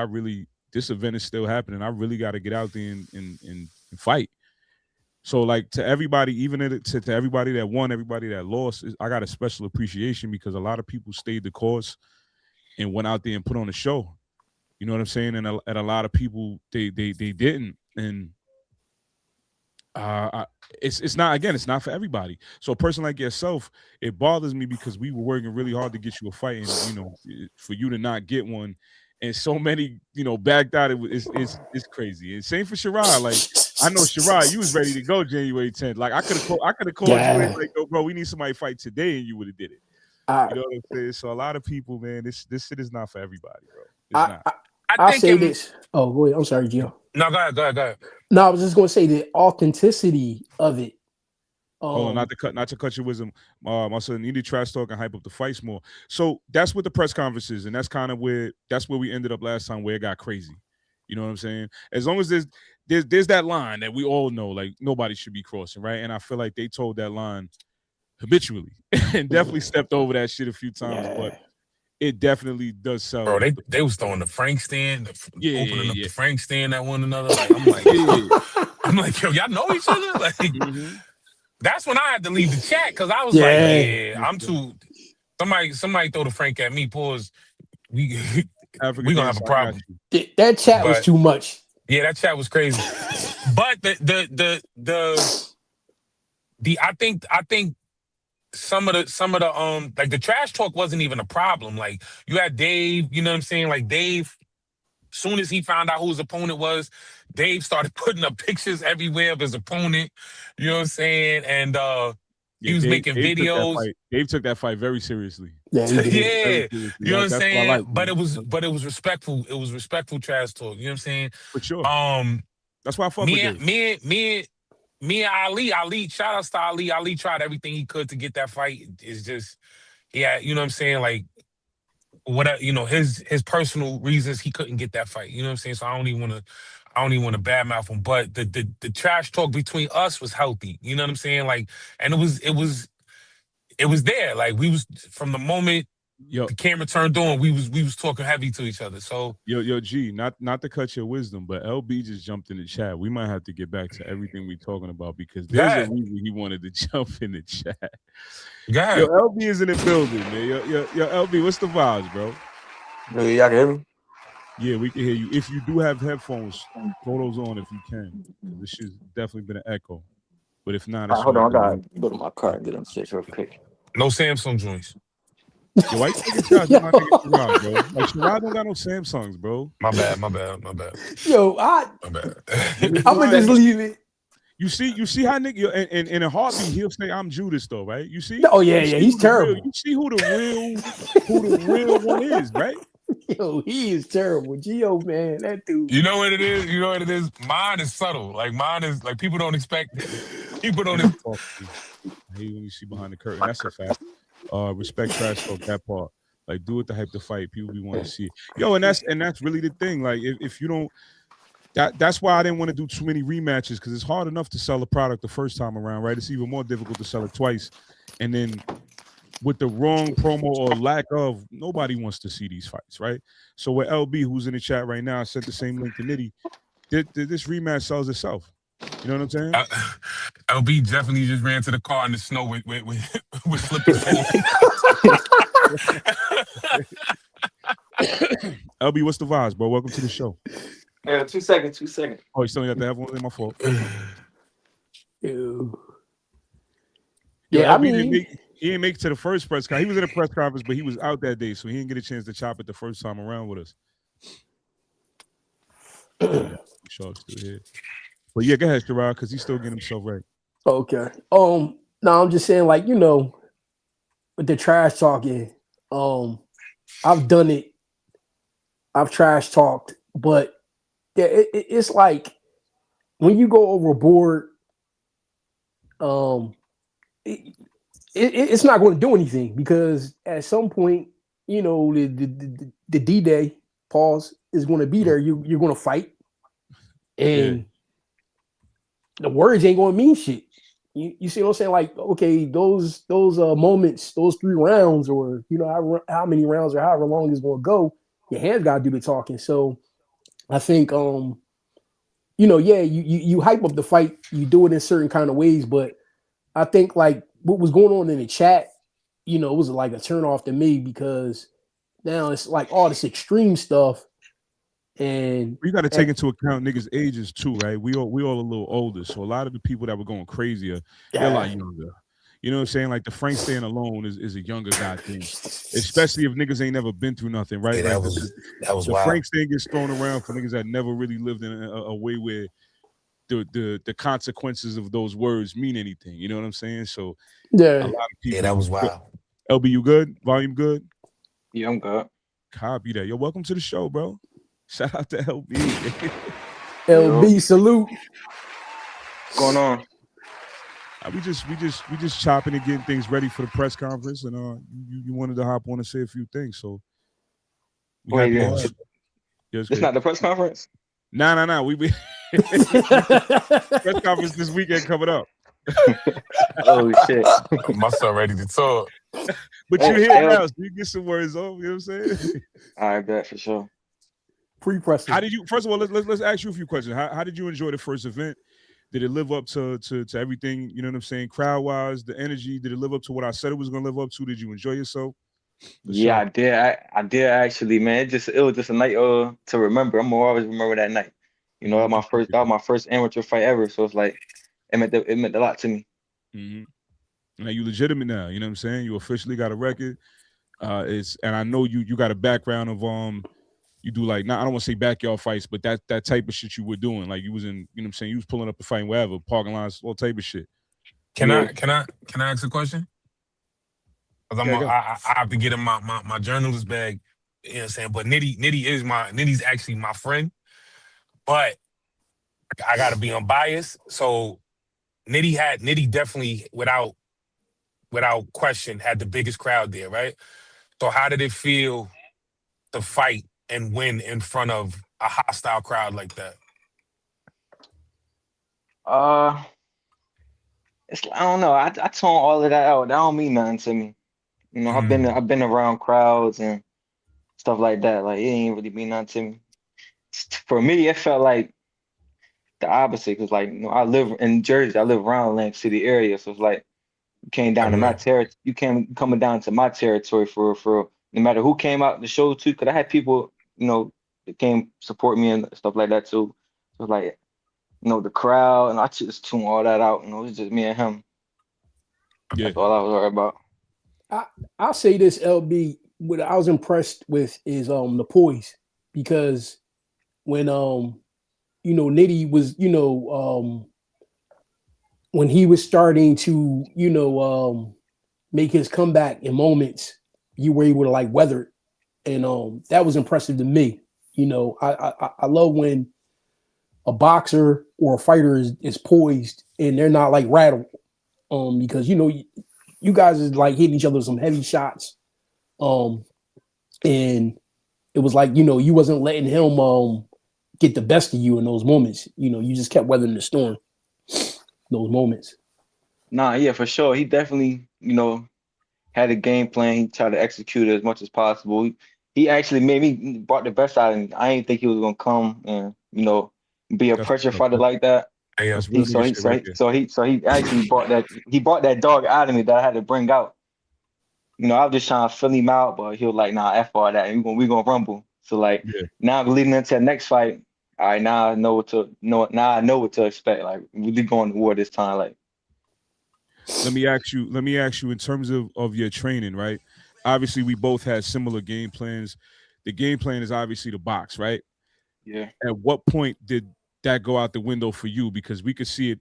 Speaker 2: this event is still happening. I really got to get out there and fight. So, like, to everybody, even to everybody that won, everybody that lost, I got a special appreciation, because a lot of people stayed the course and went out there and put on a show. You know what I'm saying? And a lot of people, they didn't. And it's not for everybody. So a person like yourself, it bothers me, because we were working really hard to get you a fight, and, you know, for you to not get one, and so many, you know, backed out. It's crazy. And same for Sherrod. Like, I know Sherrod, you was ready to go January 10th. Like, I could have called you and like, yo, bro, we need somebody to fight today, and you would have did it. You know what I'm saying? So a lot of people, man, this shit is not for everybody, bro. It's not.
Speaker 4: I'll say this. Oh, go ahead. I'm sorry, Gio.
Speaker 3: No, go ahead.
Speaker 4: No, I was just going to say the authenticity of it.
Speaker 2: Not to cut your wisdom. I said, you need to trash talk and hype up the fights more. So that's what the press conference is, and that's kind of where we ended up last time, where it got crazy. You know what I'm saying? As long as there's that line that we all know, like, nobody should be crossing, right? And I feel like they told that line habitually and definitely stepped over that shit a few times, but it definitely does sell.
Speaker 3: Bro, they was throwing the Frank stand, opening up the Frank stand at one another. Like, I'm like, yo, y'all know each other? Like, that's when I had to leave the chat, because I was like, I'm too. Somebody throw the Frank at me. Pause. We gonna have a problem.
Speaker 4: That chat was too much.
Speaker 3: Yeah, that chat was crazy. But I think some of the like, the trash talk wasn't even a problem. Like, you had Dave, you know what I'm saying? Like, Dave, soon as he found out who his opponent was, Dave started putting up pictures everywhere of his opponent. You know what I'm saying? And he was making videos.
Speaker 2: Dave took that fight very seriously.
Speaker 3: Yeah, you know what I'm saying? Like, but it was respectful. It was respectful trash talk. You know what I'm saying?
Speaker 2: For sure. That's why I fuck with Dave.
Speaker 3: Me and Ali, shout out to Ali. Ali tried everything he could to get that fight. It's just, yeah, you know what I'm saying? Like, whatever, you know, his personal reasons, he couldn't get that fight. You know what I'm saying? So I don't even want to badmouth him. But the trash talk between us was healthy. You know what I'm saying? Like, and it was there. Like, we was, from the moment the camera turned on, we was talking heavy to each other. So
Speaker 2: yo, G, not to cut your wisdom, but LB just jumped in the chat. We might have to get back to everything we're talking about, because there's a reason he wanted to jump in the chat. Yo, LB is in the building, man. Yo, LB, what's the vibes, bro?
Speaker 5: Yo, y'all can hear me?
Speaker 2: Yeah, we can hear you. If you do have headphones, throw those on if you can. This shit's definitely been an echo. But if not,
Speaker 5: hold on, I gotta go to my car and get them shit real quick.
Speaker 3: No Samsung joints.
Speaker 2: Yo, why you taking shots at my nigga Sherrod, bro? Like, Sherrod don't got no Samsungs, bro.
Speaker 3: My bad.
Speaker 4: Yo,
Speaker 3: my bad.
Speaker 4: I'm gonna just leave it.
Speaker 2: You see how nigga, and in a heartbeat he'll say, "I'm Judas," though, right? You see?
Speaker 4: Oh yeah, he's terrible.
Speaker 2: You see who the real one is, right?
Speaker 4: Yo, he is terrible. Gio, man, that dude.
Speaker 3: You know what it is? Mine is subtle. Like, mine is like, people don't expect. People don't.
Speaker 2: I hate when you see behind the curtain. That's a fact. Respect trash talk, that part. Like, do it to hype the fight. People be want to see it. Yo, and that's really the thing. Like, if you don't, that's why I didn't want to do too many rematches, because it's hard enough to sell a product the first time around, right? It's even more difficult to sell it twice, and then with the wrong promo or lack of, nobody wants to see these fights, right? So with LB, who's in the chat right now, I sent the same link to Nitty. This rematch sells itself. You know what I'm saying?
Speaker 3: LB definitely just ran to the car in the snow with slippers on.
Speaker 2: LB, what's the vibes, bro? Welcome to the show.
Speaker 5: Yeah, 2 seconds.
Speaker 2: Oh, you still got the headphones? My fault.
Speaker 4: Ew.
Speaker 2: Yo,
Speaker 4: Yeah, I
Speaker 2: LB
Speaker 4: mean,
Speaker 2: he didn't make it to the first press conference. He was in a press conference, but he was out that day, so he didn't get a chance to chop it the first time around with us. Shark's still here. But yeah, go ahead, Sherrod, because he's still getting himself right.
Speaker 4: okay. No, I'm just saying, like, you know, with the trash talking, I've done it. I've trash talked, but yeah, it's like when you go overboard, it's not going to do anything, because at some point, you know, the D-Day pause is going to be there. You're going to fight, and the words ain't going to mean shit. You see what I'm saying? Like, okay, those moments, those 3 rounds, or you know how many rounds or however long it's going to go, your hands got to do the talking. So I think you know, yeah, you hype up the fight, you do it in certain kind of ways, but I think like what was going on in the chat, you know, it was like a turn off to me, because now it's like all this extreme stuff, and
Speaker 2: You got to take into account niggas' ages too, right? We all a little older, so a lot of the people that were going crazier, they're a lot younger. You know what I'm saying? Like the Frank staying alone is a younger guy thing, especially if niggas ain't never been through nothing, right?
Speaker 3: Yeah,
Speaker 2: like
Speaker 3: that was
Speaker 2: the
Speaker 3: wild.
Speaker 2: Frank thing gets thrown around for niggas that never really lived in a way where the consequences of those words mean anything. You know what I'm saying? So a lot of people.
Speaker 3: Yeah, that was wild.
Speaker 2: LB, you good? Volume good?
Speaker 5: Yeah, I'm good.
Speaker 2: Copy that. Yo, welcome to the show, bro. Shout out to LB.
Speaker 4: LB, salute.
Speaker 5: What's going on?
Speaker 2: We just chopping and getting things ready for the press conference, and you wanted to hop on and say a few things, so
Speaker 5: Wait,
Speaker 2: it's
Speaker 5: not the press conference?
Speaker 2: Nah. We press conference this weekend coming up.
Speaker 5: Oh shit!
Speaker 3: My son ready to talk.
Speaker 2: But you're here now, so you get some words off. You know what I'm saying?
Speaker 5: I bet for sure.
Speaker 4: Pre-press.
Speaker 2: How did you? First of all, let's ask you a few questions. How did you enjoy the first event? Did it live up to everything? You know what I'm saying? Crowd wise, the energy. Did it live up to what I said it was going to live up to? Did you enjoy yourself?
Speaker 5: Yeah, I did. I did actually, man. It was just a night to remember. I'm gonna always remember that night. You know, that was my first amateur fight ever. So it's like it meant a lot to me.
Speaker 2: Now you legitimate now. You know what I'm saying? You officially got a record. And I know you got a background of you do like, I don't want to say backyard fights, but that type of shit you were doing. Like you was in, you know what I'm saying? You was pulling up a fight wherever, parking lots, all type of shit.
Speaker 3: Can I ask a question? Because I have to get in my journalist bag. You know what I'm saying? But Nitty's actually my friend. But I gotta be unbiased. So Nitty definitely without question had the biggest crowd there, right? So how did it feel to fight and win in front of a hostile crowd like that?
Speaker 5: I don't know. I tone all of that out. That don't mean nothing to me. You know, I've been around crowds and stuff like that. Like it ain't really mean nothing to me. For me, it felt like the opposite, because like, you know, I live in Jersey. I live around Atlantic City area, so it's like you came down to my territory. You came coming down to my territory for no matter who came out the show too. Because I had people, you know, that came support me and stuff like that too. So like, you know, the crowd, and I just tune all that out. You know, it's just me and him.
Speaker 2: Yeah.
Speaker 5: That's all I was worried about.
Speaker 4: I'll say this, LB. What I was impressed with is the poise, because when you know, Nitty was, you know, when he was starting to, you know, make his comeback in moments, you were able to like weather it, and that was impressive to me. You know, I love when a boxer or a fighter is poised and they're not like rattled. because you guys is like hitting each other with some heavy shots, and it was like you wasn't letting him get the best of you in those moments. You just kept weathering the storm. Those moments.
Speaker 5: Nah, yeah, for sure. He definitely, had a game plan. He tried to execute it as much as possible. He actually made me brought the best out of me. I didn't think he was gonna come and, be a
Speaker 2: That's
Speaker 5: pressure fighter like that.
Speaker 3: Hey,
Speaker 2: that's
Speaker 5: He
Speaker 2: real
Speaker 5: so
Speaker 2: nigga
Speaker 5: he
Speaker 2: shit
Speaker 5: so
Speaker 2: right
Speaker 5: he
Speaker 2: there.
Speaker 5: so he so he actually brought that dog out of me that I had to bring out. I was just trying to fill him out, but he was like, nah, F all that. We gonna rumble. So like
Speaker 2: Yeah.
Speaker 5: now leading into the next fight, all right, now I know what to expect. Like we going to war this time. Like
Speaker 2: Let me ask you in terms of your training, right? Obviously, we both had similar game plans. The game plan is obviously the box, right?
Speaker 5: yeah.
Speaker 2: At what point did that go out the window for you? Because we could see it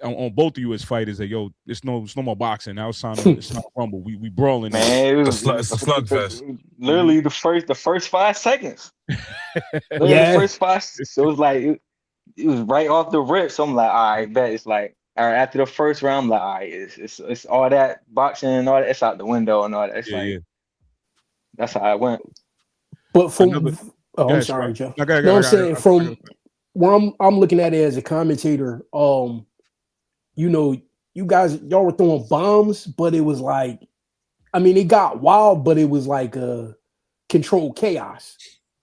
Speaker 2: on both of you as fighters that it's no more boxing. Now it's time to rumble. We brawling now.
Speaker 5: Man,
Speaker 3: It's a slugfest.
Speaker 5: literally the first 5 seconds. Literally the
Speaker 4: Yeah.
Speaker 5: first five. So it was like it was right off the rip. So I'm like, all right, bet it's like all right after the first round. I'm like, all right, it's all that boxing and all that. It's out the window and all that. It's
Speaker 2: Yeah,
Speaker 5: like
Speaker 2: yeah.
Speaker 5: that's how I went.
Speaker 4: But
Speaker 2: Another.
Speaker 4: I'm
Speaker 2: Guys,
Speaker 4: sorry, Joe.
Speaker 2: I got.
Speaker 4: No, I'm saying from where I'm looking at it as a commentator. You guys, y'all were throwing bombs, but it was like, I mean, it got wild, but it was like a controlled chaos.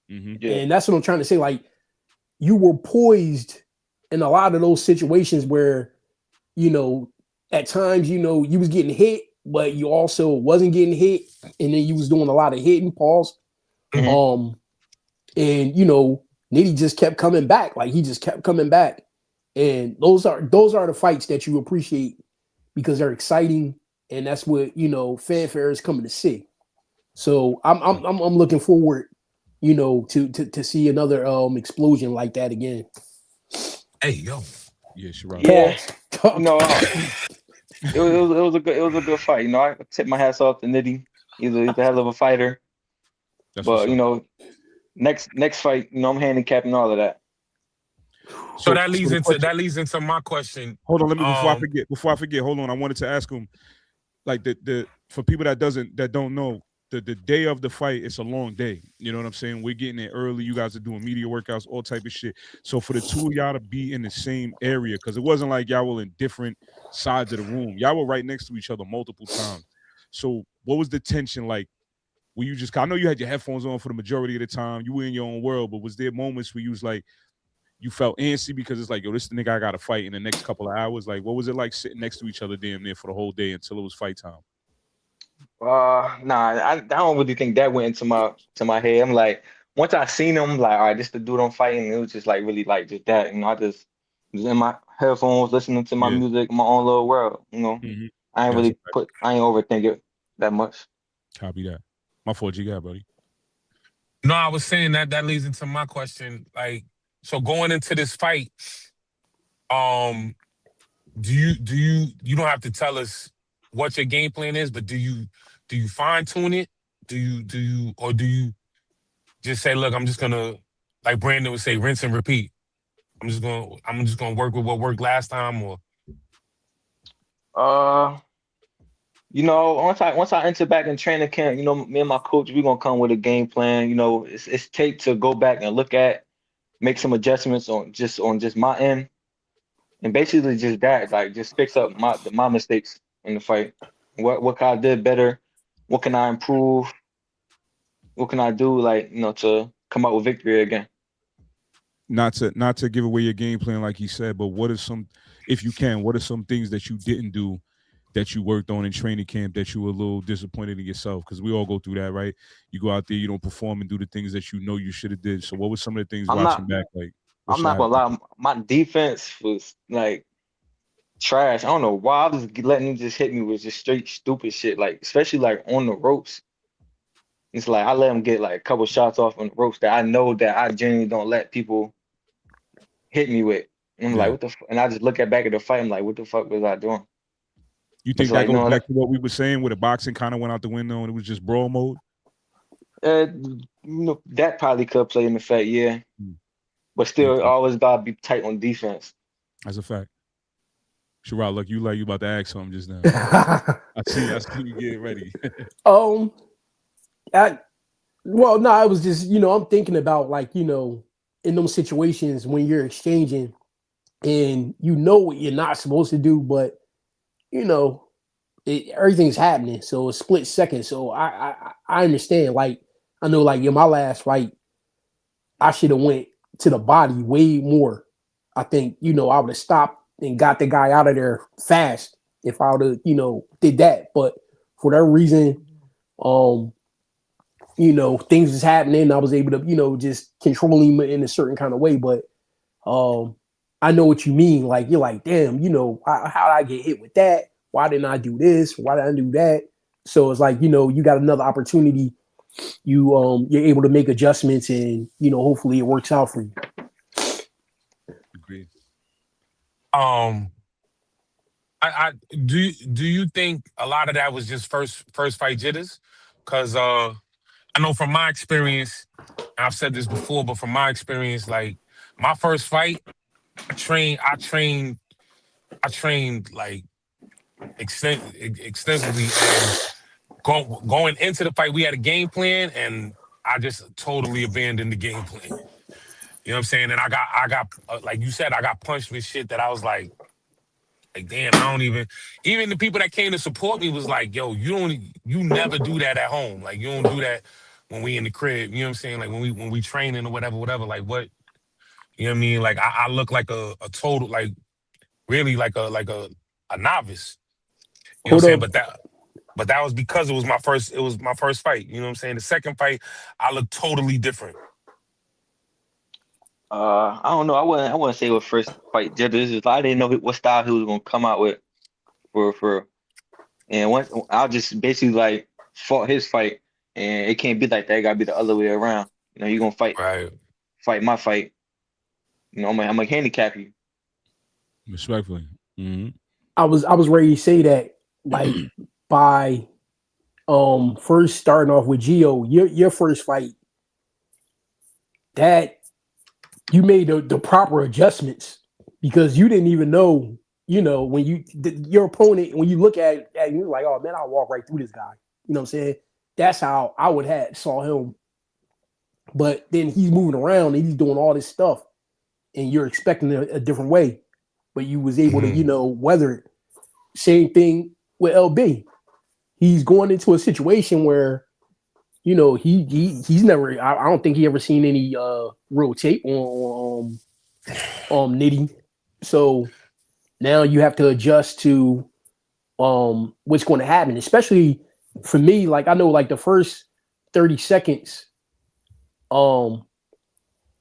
Speaker 2: Mm-hmm.
Speaker 5: Yeah.
Speaker 4: And that's what I'm trying to say. Like, you were poised in a lot of those situations where, at times, you was getting hit, but you also wasn't getting hit, and then you was doing a lot of hitting, pause.
Speaker 5: Mhm.
Speaker 4: And Nitty just kept coming back. Like he just kept coming back. And those are the fights that you appreciate because they're exciting, and that's what fanfare is coming to see. So I'm looking forward, to see another explosion like that again.
Speaker 3: Hey, yo.
Speaker 2: Yeah, Sherrod.
Speaker 5: Yeah.
Speaker 4: Pause.
Speaker 5: It was a good fight. I tip my hats off to Nitty. He's a hell of a fighter.
Speaker 2: That's
Speaker 5: But
Speaker 2: what's up.
Speaker 5: next fight, I'm handicapping all of that.
Speaker 3: So that
Speaker 2: the question-
Speaker 3: leads into my question.
Speaker 2: Hold on, let me before I forget, hold on. I wanted to ask him, like the for people that don't know, the day of the fight, it's a long day. You know what I'm saying? We're getting there early. You guys are doing media workouts, all type of shit. So for the two of y'all to be in the same area, because it wasn't like y'all were in different sides of the room. Y'all were right next to each other multiple times. So what was the tension like? Were you just? I know you had your headphones on for the majority of the time. You were in your own world, but was there moments where you was like, you felt antsy because it's like, yo, this the nigga I got to fight in the next couple of hours? Like, what was it like sitting next to each other damn near for the whole day until it was fight time?
Speaker 5: Nah, I don't really think that went into my head. I'm like, once I seen him, I'm like, all right, this the dude I'm fighting. It was just like really like just that. I just was in my headphones listening to my
Speaker 2: Yeah.
Speaker 5: music, my own little world.
Speaker 2: Mhm.
Speaker 5: I ain't
Speaker 2: Gotcha.
Speaker 5: really I ain't overthink it that much.
Speaker 2: Copy that. My fault, you got, buddy.
Speaker 3: No, I was saying that leads into my question. Like, so going into this fight, do you don't have to tell us what your game plan is, but do you fine tune it? Do you just say, look, I'm just gonna, like Brandon would say, rinse and repeat. I'm just gonna work with what worked last time, or
Speaker 5: Once I enter back in training camp, me and my coach, we gonna come with a game plan. It's take to go back and look at, make some adjustments on just my end, and basically just that, like just fix up my mistakes in the fight. What can I did better? What can I improve? What can I do, like, to come out with victory again?
Speaker 2: Not to give away your game plan, like he said, but what are some, if you can, what are some things that you didn't do that you worked on in training camp that you were a little disappointed in yourself? Because we all go through that, right? You go out there, you don't perform and do the things that you should have did. So what were some of the things watching back like?
Speaker 5: I'm not gonna lie, my defense was like trash. I don't know why I was letting him just hit me with just straight stupid shit, like especially like on the ropes. It's like I let him get like a couple shots off on the ropes that I know that I genuinely don't let people hit me with. And I'm like, what the and I just look back at the fight, I'm like, what the fuck was I doing?
Speaker 2: You think that goes back to what we were saying, where the boxing kind of went out the window and it was just brawl mode?
Speaker 5: That probably could play in effect, yeah. But still, always gotta be tight on defense.
Speaker 2: That's a fact. Sherrod, look, you about to ask something just now. I see you get ready.
Speaker 4: um, I, well, no, I was just, I'm thinking about like, in those situations when you're exchanging and you know what you're not supposed to do, but you know, everything's happening. So a split second. So I understand. Like I know, like in my last fight, I should have went to the body way more. I think I would have stopped and got the guy out of there fast if I would have did that. But for that reason, um, things was happening. I was able to just control him in a certain kind of way. But um, I know what you mean. Like you're like, damn, how did I get hit with that? Why didn't I do this? Why did I do that? So it's like, you got another opportunity. You're able to make adjustments and hopefully it works out for you.
Speaker 2: Agreed.
Speaker 3: Um, I do you think a lot of that was just first fight jitters? Because I know from my experience, and I've said this before, but from my experience, like my first fight, I trained like extensively, and going into the fight, we had a game plan, and I just totally abandoned the game plan. You know what I'm saying? And I got like you said, I got punched with shit that I was like damn, I don't even the people that came to support me was like, yo, you never do that at home. Like you don't do that when we in the crib. You know what I'm saying? Like when we training or whatever. Like what? You know what I mean? Like I look like a total like really like a novice. You know what
Speaker 4: Hold
Speaker 3: I'm saying?
Speaker 4: up.
Speaker 3: But that was because it was my first fight. You know what I'm saying? The second fight, I looked totally different.
Speaker 5: I don't know. I wouldn't say it was first fight jitters. Just I didn't know what style he was gonna come out with for. And once I just basically like fought his fight, and it can't be like that. It gotta be the other way around. You gonna
Speaker 3: Right.
Speaker 5: fight my fight. I'm gonna handicap you.
Speaker 2: Respectfully. Hmm.
Speaker 4: I was ready to say that like by first starting off with Geo, your first fight that you made the proper adjustments because you didn't even know, when your opponent, when you look at you're like, oh man, I'll walk right through this guy. You know what I'm saying? That's how I would have saw him. But then he's moving around and he's doing all this stuff, and you're expecting a different way, but you was able to,
Speaker 3: Hmm.
Speaker 4: weather it. Same thing with LB. He's going into a situation where he's never. I don't think he ever seen any real tape on Nitty. So now you have to adjust to what's going to happen. Especially for me, like I know, like the first 30 seconds, um,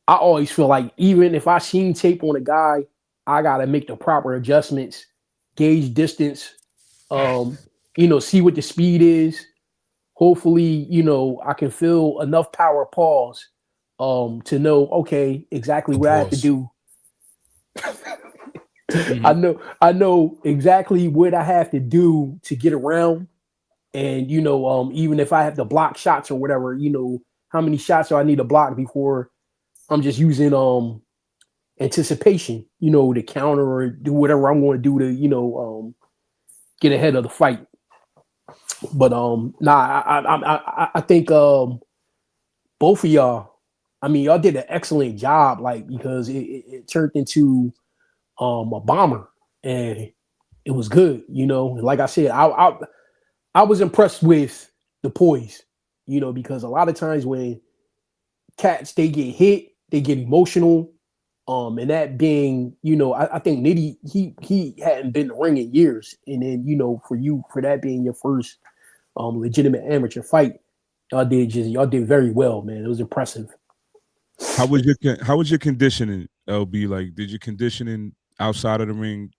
Speaker 4: I always feel like even if I seen tape on a guy, I gotta make the proper adjustments, gauge distance, um, see what the speed is. Hopefully, I can feel enough power pause to know okay exactly
Speaker 3: Of
Speaker 4: what I have to
Speaker 3: course.
Speaker 4: do.
Speaker 2: Hmm.
Speaker 4: I know exactly what I have to do to get around. And even if I have to block shots or whatever, how many shots do I need to block before I'm just using anticipation, to counter or do whatever I'm going to do to, get ahead of the fight. But nah, I think both of y'all, I mean, y'all did an excellent job, like because it turned into a bomber, and it was good. Like I said, I was impressed with the poise, because a lot of times when cats they get hit, they get emotional. And that being, I think Nitty he hadn't been in the ring in years, and then for that being your first legitimate amateur fight, y'all did very well, man. It was impressive.
Speaker 2: How was your conditioning, LB? Like, did your conditioning outside of the ring?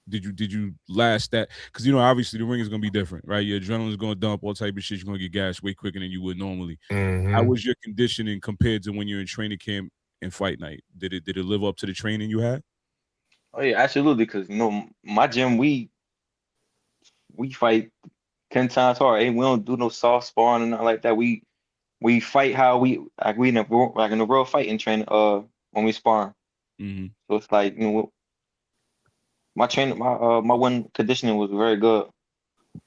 Speaker 2: Did you last that? Because obviously the ring is gonna be different, right? Your adrenaline is gonna dump, all type of shit. You're gonna get gassed way quicker than you would normally. How
Speaker 3: Hmm.
Speaker 2: was your conditioning compared to when you're in training camp and fight night? Did it live up to the training you had?
Speaker 5: Oh yeah, absolutely. Because my gym, we fight 10 times hard. We don't do no soft sparring and nothing like that. We fight how we in a real fighting training when we sparring.
Speaker 2: Hmm.
Speaker 5: So it's like my win conditioning was very good.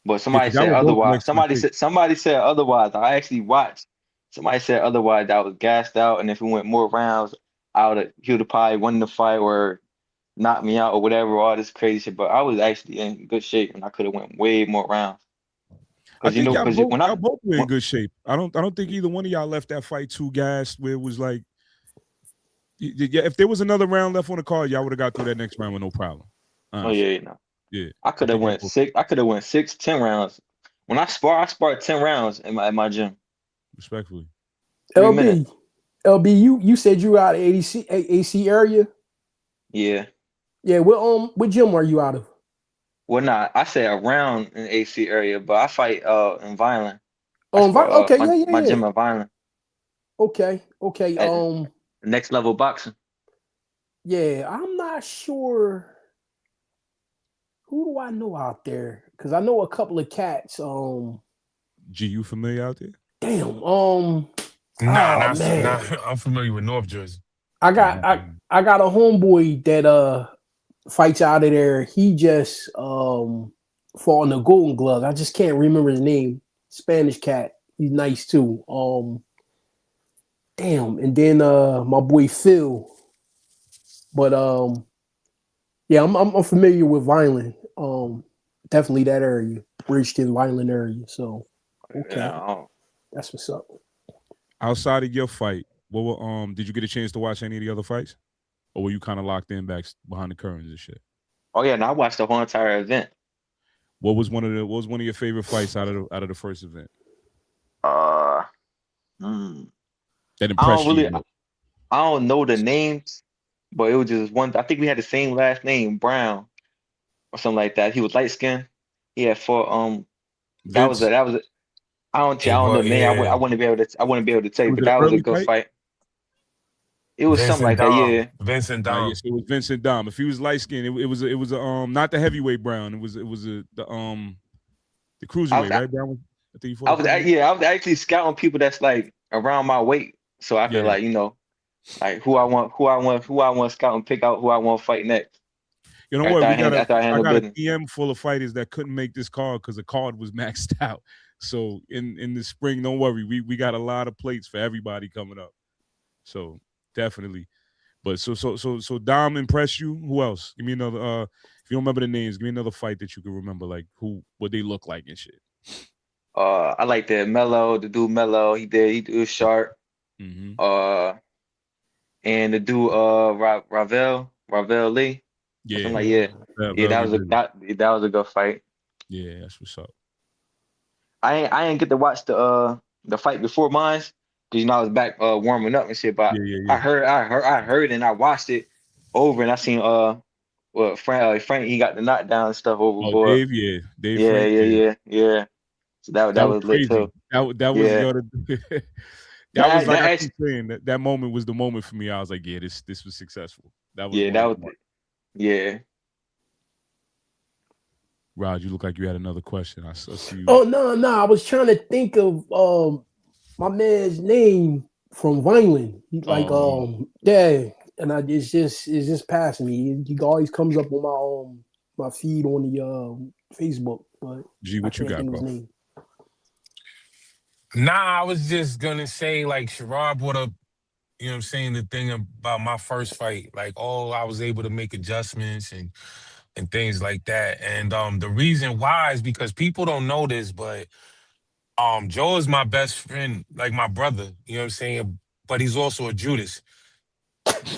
Speaker 5: But
Speaker 2: Yeah,
Speaker 5: somebody
Speaker 2: because y'all
Speaker 5: said
Speaker 2: were both in
Speaker 5: otherwise.
Speaker 2: excellent shape.
Speaker 5: Somebody said otherwise. I actually watched. Somebody said otherwise. That I was gassed out, and if it went more rounds, he would have probably won the fight or knocked me out or whatever. All this crazy shit. But I was actually in good shape, and I could have went way more rounds.
Speaker 2: I
Speaker 5: Because
Speaker 2: think y'all
Speaker 5: when
Speaker 2: both were in
Speaker 5: when,
Speaker 2: good shape. I don't think either one of y'all left that fight too gassed where it was like, yeah, if there was another round left on the card, y'all would have got through that next round with no problem.
Speaker 5: oh
Speaker 2: Honestly.
Speaker 5: yeah, you know,
Speaker 2: Yeah.
Speaker 5: I
Speaker 2: I
Speaker 5: could have
Speaker 2: think y'all
Speaker 5: went
Speaker 2: both.
Speaker 5: six. I could have went 10 rounds. When I sparred 10 rounds in my gym,
Speaker 2: Respectfully.
Speaker 5: 3 minutes.
Speaker 4: LB, you said you out of AC area.
Speaker 5: Yeah.
Speaker 4: Yeah, what gym are you out of?
Speaker 5: Well, not. I say around in AC area, but I fight in Violent. I sport
Speaker 4: Okay,
Speaker 5: my
Speaker 4: yeah.
Speaker 5: gym in Violent
Speaker 4: Okay.
Speaker 5: at Next Level Boxing.
Speaker 4: Yeah, I'm not sure. Who do I know out there? Because I know a couple of cats.
Speaker 2: G, you familiar out there?
Speaker 4: Damn.
Speaker 3: Nah,
Speaker 4: Oh
Speaker 3: not
Speaker 4: man,
Speaker 3: nah. I'm familiar with North Jersey.
Speaker 4: I got I got a homeboy that fights out of there. He just fought in the Golden Gloves. I just can't remember his name. Spanish cat. He's nice too. Damn. And then my boy Phil. But yeah, I'm familiar with Violent. Definitely that area, Bridgeton, Violent area. So okay,
Speaker 5: Yeah,
Speaker 4: that's what's up.
Speaker 2: Outside of your fight, what were did you get a chance to watch any of the other fights? Or were you kind of locked in back behind the curtains and shit?
Speaker 5: oh yeah, and I watched the whole entire event.
Speaker 2: What was one of your favorite fights out of the first event
Speaker 5: Uh, hmm.
Speaker 2: that
Speaker 5: I
Speaker 2: impressed
Speaker 5: don't
Speaker 2: you the
Speaker 5: really,
Speaker 2: most?
Speaker 5: I don't know the names, but it was just one. I think we had the same last name, Brown or something like that. He was light skinned. Yeah, for
Speaker 2: Vince,
Speaker 5: that was. I
Speaker 3: It
Speaker 5: don't know
Speaker 3: was
Speaker 5: the name.
Speaker 3: yeah.
Speaker 5: I wouldn't be able to tell you,
Speaker 2: was
Speaker 5: but
Speaker 2: it an
Speaker 5: that was a
Speaker 2: early
Speaker 5: good
Speaker 2: fight?
Speaker 5: fight. It was something
Speaker 3: Vincent
Speaker 5: like that.
Speaker 3: Dom.
Speaker 5: Yeah.
Speaker 3: Vincent
Speaker 2: Yeah,
Speaker 3: Dom.
Speaker 2: so it was Vincent Dom. If he was light skinned, it was a not the heavyweight Brown. It was the
Speaker 5: I was
Speaker 2: cruiserweight, right? Brown was, I think he fought
Speaker 5: I
Speaker 2: a
Speaker 5: was
Speaker 2: cruiserweight.
Speaker 5: yeah, I was actually scouting people that's like around my weight, so I could
Speaker 2: Yeah.
Speaker 5: like like who I want to scout and pick out who I want to fight next
Speaker 2: You know what?
Speaker 5: after I
Speaker 2: I
Speaker 5: handle
Speaker 2: got a
Speaker 5: business.
Speaker 2: DM full of fighters that couldn't make this card because the card was maxed out. So in the spring, don't worry, we got a lot of plates for everybody coming up. So definitely. But so Dom impressed you. Who else? Give me another. If you don't remember the names, give me another fight that you can remember, like what they look like and shit.
Speaker 5: I like the dude Mello. He did sharp.
Speaker 2: Mm-hmm.
Speaker 5: Uh, and the dude Ravel Lee or something
Speaker 2: Yeah,
Speaker 5: like yeah, yeah.
Speaker 2: Veldy Rizzo.
Speaker 5: That was a good fight.
Speaker 2: Yeah, that's what's up.
Speaker 5: I ain't get to watch the fight before mine because I was back warming up and shit. But
Speaker 2: Yeah.
Speaker 5: I heard and I watched it over and I seen well Frank he got the knockdown and stuff
Speaker 2: Oh,
Speaker 5: overboard.
Speaker 2: Dave, yeah, Dave
Speaker 5: Yeah,
Speaker 2: Frank, yeah,
Speaker 5: yeah. So that
Speaker 2: that was
Speaker 5: was lit
Speaker 2: crazy.
Speaker 5: too.
Speaker 2: That was
Speaker 5: Yeah.
Speaker 2: gonna. That was
Speaker 5: That
Speaker 2: like
Speaker 5: that
Speaker 2: I
Speaker 5: actually
Speaker 2: keep saying that moment was the moment for me. I was like, yeah, this was successful. That was
Speaker 5: yeah
Speaker 2: one
Speaker 5: that
Speaker 2: of
Speaker 5: was
Speaker 2: the ones.
Speaker 5: yeah.
Speaker 2: Rod, you look like you had another question. I see you.
Speaker 4: Oh no, I was trying to think of my man's name from Vineland. He like yeah, and it's just passing me. He always comes up on my feed on the Facebook, but
Speaker 2: G,
Speaker 4: I
Speaker 2: what you
Speaker 4: can't
Speaker 2: got,
Speaker 4: think of his
Speaker 2: bro?
Speaker 4: name.
Speaker 3: Nah, I was just gonna say like Sherrod brought up, you know what I'm saying, the thing about my first fight. Like I was able to make adjustments and things like that. And the reason why is because people don't know this, but Joe is my best friend, like my brother, you know what I'm saying? But he's also a Judas.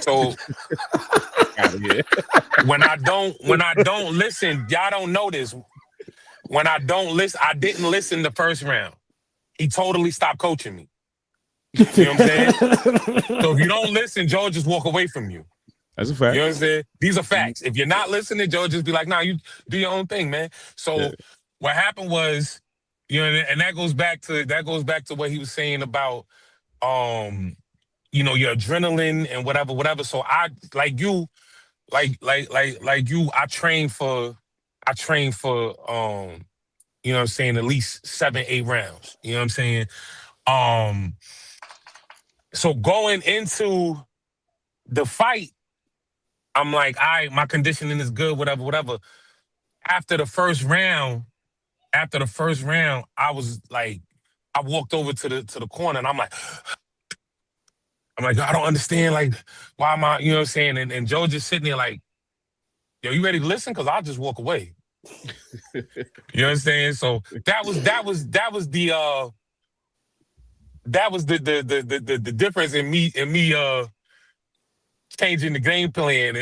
Speaker 3: So
Speaker 2: Out of here.
Speaker 3: when I don't listen, y'all don't know this. When I don't listen, I didn't listen the first round. He totally stopped coaching me. You know what I'm saying? So if you don't listen, Joe just walk away from you.
Speaker 2: That's a
Speaker 3: You
Speaker 2: fact.
Speaker 3: know what I'm saying? These are facts. If you're not listening, Joe just be like, nah, you do your own thing, man.
Speaker 2: Yeah.
Speaker 3: So what happened was, you know, and that goes back to what he was saying about your adrenaline and whatever. So I like you, like you, I train for you know what I'm saying, at least 7, 8 rounds. You know what I'm saying? Um, so going into the fight, I'm like, all right, my conditioning is good, whatever, whatever. After the first round, I was like, I walked over to the corner and I'm like, I don't understand, like, why am I, you know what I'm saying? And Joe just sitting there like, yo, you ready to listen? Cause I'll just walk away. You know what I'm saying? So that was the difference in me changing the game plan.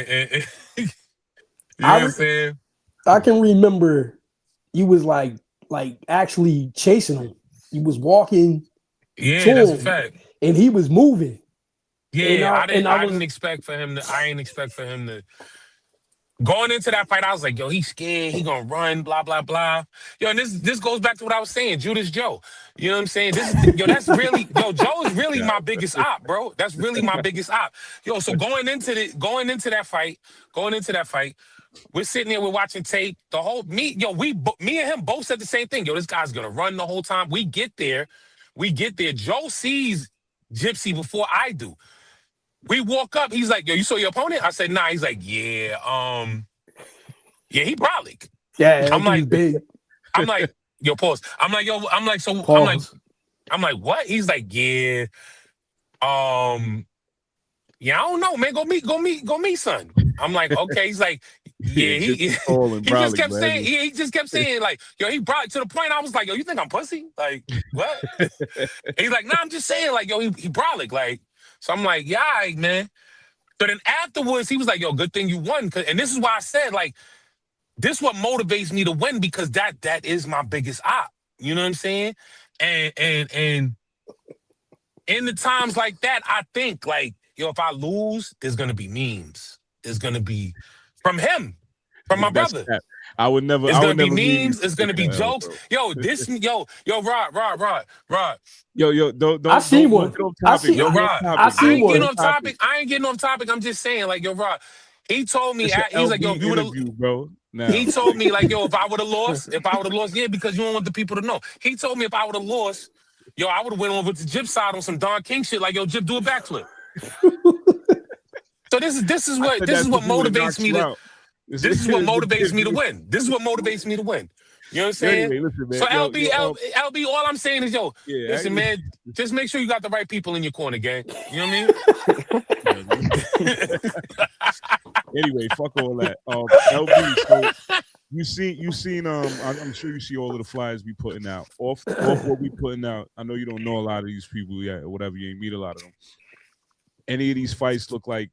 Speaker 3: You know
Speaker 4: I
Speaker 3: what I'm
Speaker 4: re-
Speaker 3: saying?
Speaker 4: I can remember you was like actually chasing him. You was walking to
Speaker 3: Yeah, that's a
Speaker 4: him,
Speaker 3: fact.
Speaker 4: and he was moving. And
Speaker 3: Yeah,
Speaker 4: I and I
Speaker 3: I didn't
Speaker 4: was
Speaker 3: expect for him to. I ain't expect for him to. Going into that fight, I was like, yo, he's scared. He gonna run, blah blah blah. Yo, and this goes back to what I was saying, Judas Joe. You know what I'm saying? This is yo, that's really yo. Joe is really
Speaker 2: Yeah.
Speaker 3: my biggest op, bro. That's really my biggest op. Yo, so going into that fight, we're sitting there, we're watching tape. The whole me and him both said the same thing. Yo, this guy's gonna run the whole time. We get there. Joe sees Gypsy before I do. We walk up. He's like, "Yo, you saw your opponent?" I said, "Nah." He's like, "Yeah, yeah, he Brolic."
Speaker 4: yeah, that
Speaker 3: I'm like,
Speaker 4: dude's big.
Speaker 3: "Yo, pause."
Speaker 4: Pause.
Speaker 3: I'm like, what? He's like, "Yeah, yeah, I don't know, man. Go meet, son." I'm like, "Okay." He's like,
Speaker 2: Yeah,
Speaker 3: "Yeah,
Speaker 2: just
Speaker 3: he."
Speaker 2: tall and
Speaker 3: He just
Speaker 2: brolic,
Speaker 3: kept
Speaker 2: man.
Speaker 3: saying, he just kept saying, like, "Yo, he Brolic," to the point I was like, "Yo, you think I'm pussy? Like, what?" He's like, "Nah, I'm just saying, like, yo, he Brolic, like." So I'm like, "Yeah, all right, man." So then afterwards, he was like, "Yo, good thing you won." And this is why I said, like, this what motivates me to win because that is my biggest op. You know what I'm saying? And in the times like that, I think like, yo, if I lose, there's gonna be memes. There's gonna be from him, from my
Speaker 2: That's
Speaker 3: brother.
Speaker 2: cat.
Speaker 3: It's
Speaker 2: I
Speaker 3: gonna
Speaker 2: would
Speaker 3: be
Speaker 2: never leave you
Speaker 3: memes.
Speaker 2: to
Speaker 3: It's
Speaker 2: take
Speaker 3: gonna be
Speaker 2: a L,
Speaker 3: jokes.
Speaker 2: bro.
Speaker 3: Rod.
Speaker 2: Yo,
Speaker 4: I seen
Speaker 2: don't
Speaker 4: one.
Speaker 2: get off
Speaker 4: I
Speaker 2: topic.
Speaker 4: see.
Speaker 3: Yo,
Speaker 2: Don't get off
Speaker 3: Rod.
Speaker 4: I
Speaker 2: topic,
Speaker 3: I
Speaker 4: seen
Speaker 2: bro.
Speaker 3: ain't
Speaker 2: Get
Speaker 3: getting
Speaker 2: on
Speaker 4: one.
Speaker 3: off
Speaker 2: topic.
Speaker 3: topic. I ain't getting off topic. I'm just saying, like, yo, Rod. He told me,
Speaker 2: It's an
Speaker 3: he's like, yo,
Speaker 2: LB
Speaker 3: if you would have.
Speaker 2: interview, bro.
Speaker 3: He
Speaker 2: Now,
Speaker 3: told me, like, yo, if I would have lost, yeah, because you don't want the people to know. He told me if I would have lost, yo, I would have went over to Jip side on some Don King shit, like, yo, Jip, do a backflip. So
Speaker 2: I said
Speaker 3: this is
Speaker 2: that
Speaker 3: what
Speaker 2: shit would have
Speaker 3: motivates
Speaker 2: knocked
Speaker 3: me
Speaker 2: you
Speaker 3: to
Speaker 2: out. This
Speaker 3: this is what
Speaker 2: is the
Speaker 3: motivates
Speaker 2: kid
Speaker 3: me to
Speaker 2: you.
Speaker 3: win. This is what motivates me to win. You know what I'm
Speaker 2: Yo,
Speaker 3: saying?
Speaker 2: anyway, listen,
Speaker 3: So
Speaker 2: man.
Speaker 3: LB, all I'm saying is, yo,
Speaker 2: Yeah.
Speaker 3: listen, man, just make sure you got the right people in your corner, gang. You know what
Speaker 2: Yeah,
Speaker 3: I mean?
Speaker 2: anyway, fuck all that. LB. So you seen I'm sure you see all of the flyers we putting out. Off what we putting out. I know you don't know a lot of these people yet or whatever. You ain't meet a lot of them. Any of these fights look like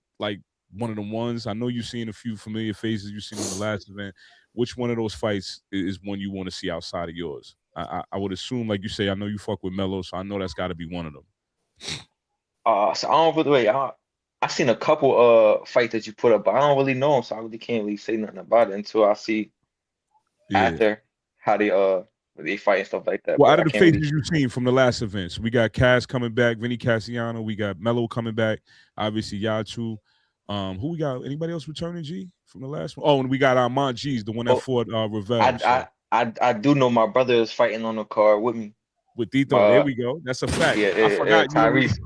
Speaker 2: one of the ones? I know you've seen a few familiar faces you've seen on the last event. Which one of those fights is one you want to see outside of yours? I would assume, like you say, I know you fuck with Melo, so I know that's got to be one of them.
Speaker 5: So I don't really wait. I seen a couple fights that you put up, but I don't really know them, so I really can't really say nothing about it until I see
Speaker 2: Yeah.
Speaker 5: after how they fight and stuff like that.
Speaker 2: Well,
Speaker 5: But
Speaker 2: out of
Speaker 5: I
Speaker 2: the
Speaker 5: can't really.
Speaker 2: faces you've seen from the last events, we got Cass coming back, Vinny Cassiano, we got Melo coming back, obviously Yatu. Who we got? Anybody else returning, G, from the last one? Oh, and we got Armand G's, the one that
Speaker 5: Oh,
Speaker 2: fought Ravel. So
Speaker 5: I do know my brother is fighting on the card with me.
Speaker 2: with Tito, there
Speaker 5: Uh,
Speaker 2: we go. That's a fact. I
Speaker 5: yeah,
Speaker 2: forgot you.
Speaker 5: Tyrese.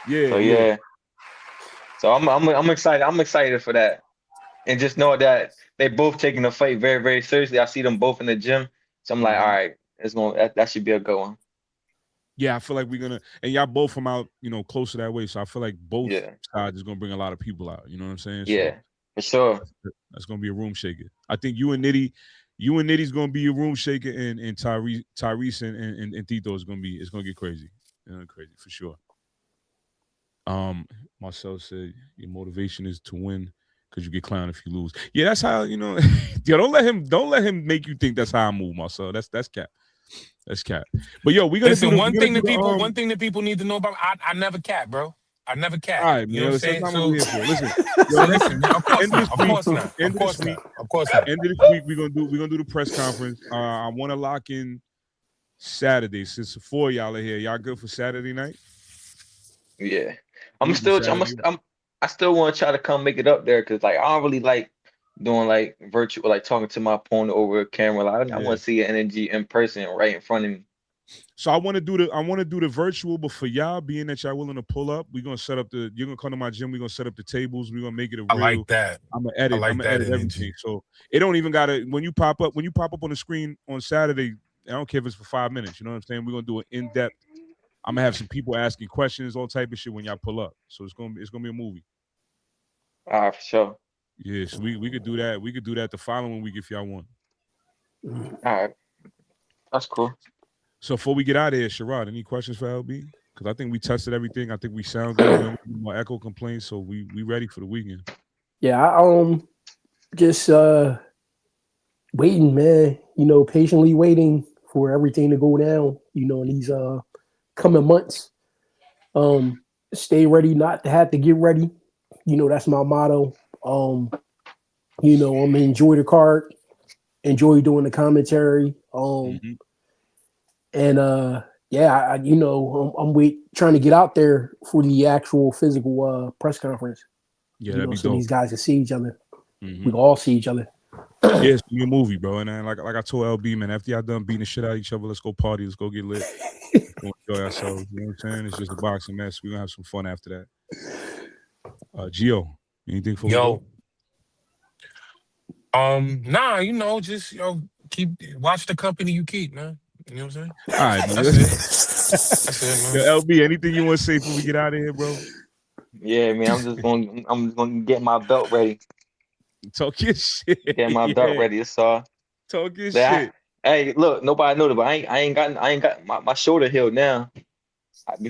Speaker 2: Yeah,
Speaker 5: So
Speaker 2: yeah.
Speaker 5: yeah, so I'm excited. I'm excited for that, and just know that they both taking the fight very very seriously. I see them both in the gym, so I'm like, all
Speaker 2: Mhm.
Speaker 5: right, that should be a good one.
Speaker 2: Yeah, I feel like we're gonna, and y'all both from out, closer that way. So I feel like both
Speaker 5: Yeah,
Speaker 2: sides is gonna bring a lot of people out. You know what I'm saying? So
Speaker 5: yeah, for sure.
Speaker 2: that's gonna be a room shaker. I think you and Nitty's gonna be a room shaker, and Tyrese and Tito is gonna be. It's gonna get crazy. Crazy for sure. Marcel said your motivation is to win because you get clowned if you lose. Yeah, that's how Yo, don't let him make you think that's how I move, Marcel. That's cap. That's cap. But yo, we're gonna
Speaker 3: Listen,
Speaker 2: do the
Speaker 3: one thing that people need to know about, I never cap, bro. I never cap.
Speaker 2: All right,
Speaker 3: You know
Speaker 2: man.
Speaker 3: what I'm
Speaker 2: Listen, that's
Speaker 3: saying?
Speaker 2: not what we're here for. Listen,
Speaker 3: So
Speaker 2: yo,
Speaker 3: listen, of course
Speaker 2: end of
Speaker 3: not.
Speaker 2: this
Speaker 3: Of
Speaker 2: week,
Speaker 3: course not.
Speaker 2: end
Speaker 3: Of
Speaker 2: of this
Speaker 3: course
Speaker 2: week,
Speaker 3: not. Of course not.
Speaker 2: end of this week, we're gonna do the press conference. I want to lock in Saturday since the four of y'all are here. Y'all good for Saturday night?
Speaker 5: Yeah,
Speaker 2: We can do Saturday.
Speaker 5: I still want to try to come make it up there because like I don't really like doing like virtual like talking to my opponent over a camera. Like, I
Speaker 2: Yeah.
Speaker 5: want to see your energy in person right in front of me.
Speaker 2: So I want to do the virtual, but for y'all, being that y'all willing to pull up, we're gonna set up you're gonna come to my gym, we're gonna set up the tables, we're gonna make it a
Speaker 3: I
Speaker 2: real.
Speaker 3: like that.
Speaker 2: I'm gonna
Speaker 3: I like that
Speaker 2: edit everything.
Speaker 3: energy.
Speaker 2: So it don't even gotta when you pop up on the screen on Saturday, I don't care if it's for 5 minutes, you know what I'm saying? We're gonna do an in-depth. I'm gonna have some people asking questions, all type of shit when y'all pull up. So it's gonna be a movie.
Speaker 5: All right, for sure.
Speaker 2: Yeah, so we could do that. We could do that the following week if y'all want.
Speaker 5: All right, that's cool.
Speaker 2: So before we get out of here, Sherrod, any questions for LB? Because I think we tested everything. I think we sound good. We don't need more echo complaints, so we ready for the weekend.
Speaker 4: Yeah, I just waiting, man. Patiently waiting for everything to go down. In these coming months. Stay ready, not to have to get ready. That's my motto. I'm gonna enjoy the card, enjoy doing the commentary. And yeah, I'm trying to get out there for the actual physical press conference.
Speaker 2: Yeah, that'd be
Speaker 4: so
Speaker 2: dope.
Speaker 4: These guys can see each other.
Speaker 2: Mhm.
Speaker 4: We can all see each other.
Speaker 2: Yeah, it's gonna be a movie, bro. And then, like I told LB, man, after y'all done beating the shit out of each other, let's go party, let's go get lit, let's go enjoy ourselves. You know what I'm saying? It's just a boxing mess. We're gonna have some fun after that. Gio, anything for
Speaker 3: Yo. Nah, just keep watch the company you keep, man. You know what I'm saying?
Speaker 2: All right, man.
Speaker 3: That's it, man.
Speaker 2: Yo, LB, anything you want to say before we get out of here, bro?
Speaker 5: Yeah, man. I'm just gonna get my belt ready.
Speaker 2: Talk your shit.
Speaker 5: Get my belt ready. That's all.
Speaker 2: Talk your
Speaker 5: Like,
Speaker 2: shit.
Speaker 5: Hey, look, nobody knew it, but I ain't got my shoulder healed now.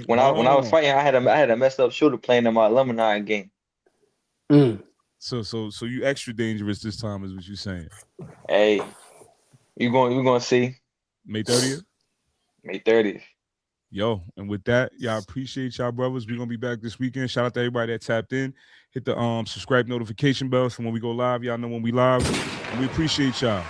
Speaker 5: When I was fighting, I had a messed up shoulder playing in my alumni game.
Speaker 2: So you extra dangerous this time, is what you saying?
Speaker 5: Hey, we're gonna see.
Speaker 2: May 30th.
Speaker 5: May 30th.
Speaker 2: Yo, and with that, y'all appreciate y'all brothers. We're gonna be back this weekend. Shout out to everybody that tapped in. Hit the subscribe notification bell so when we go live, y'all know when we live. And we appreciate y'all.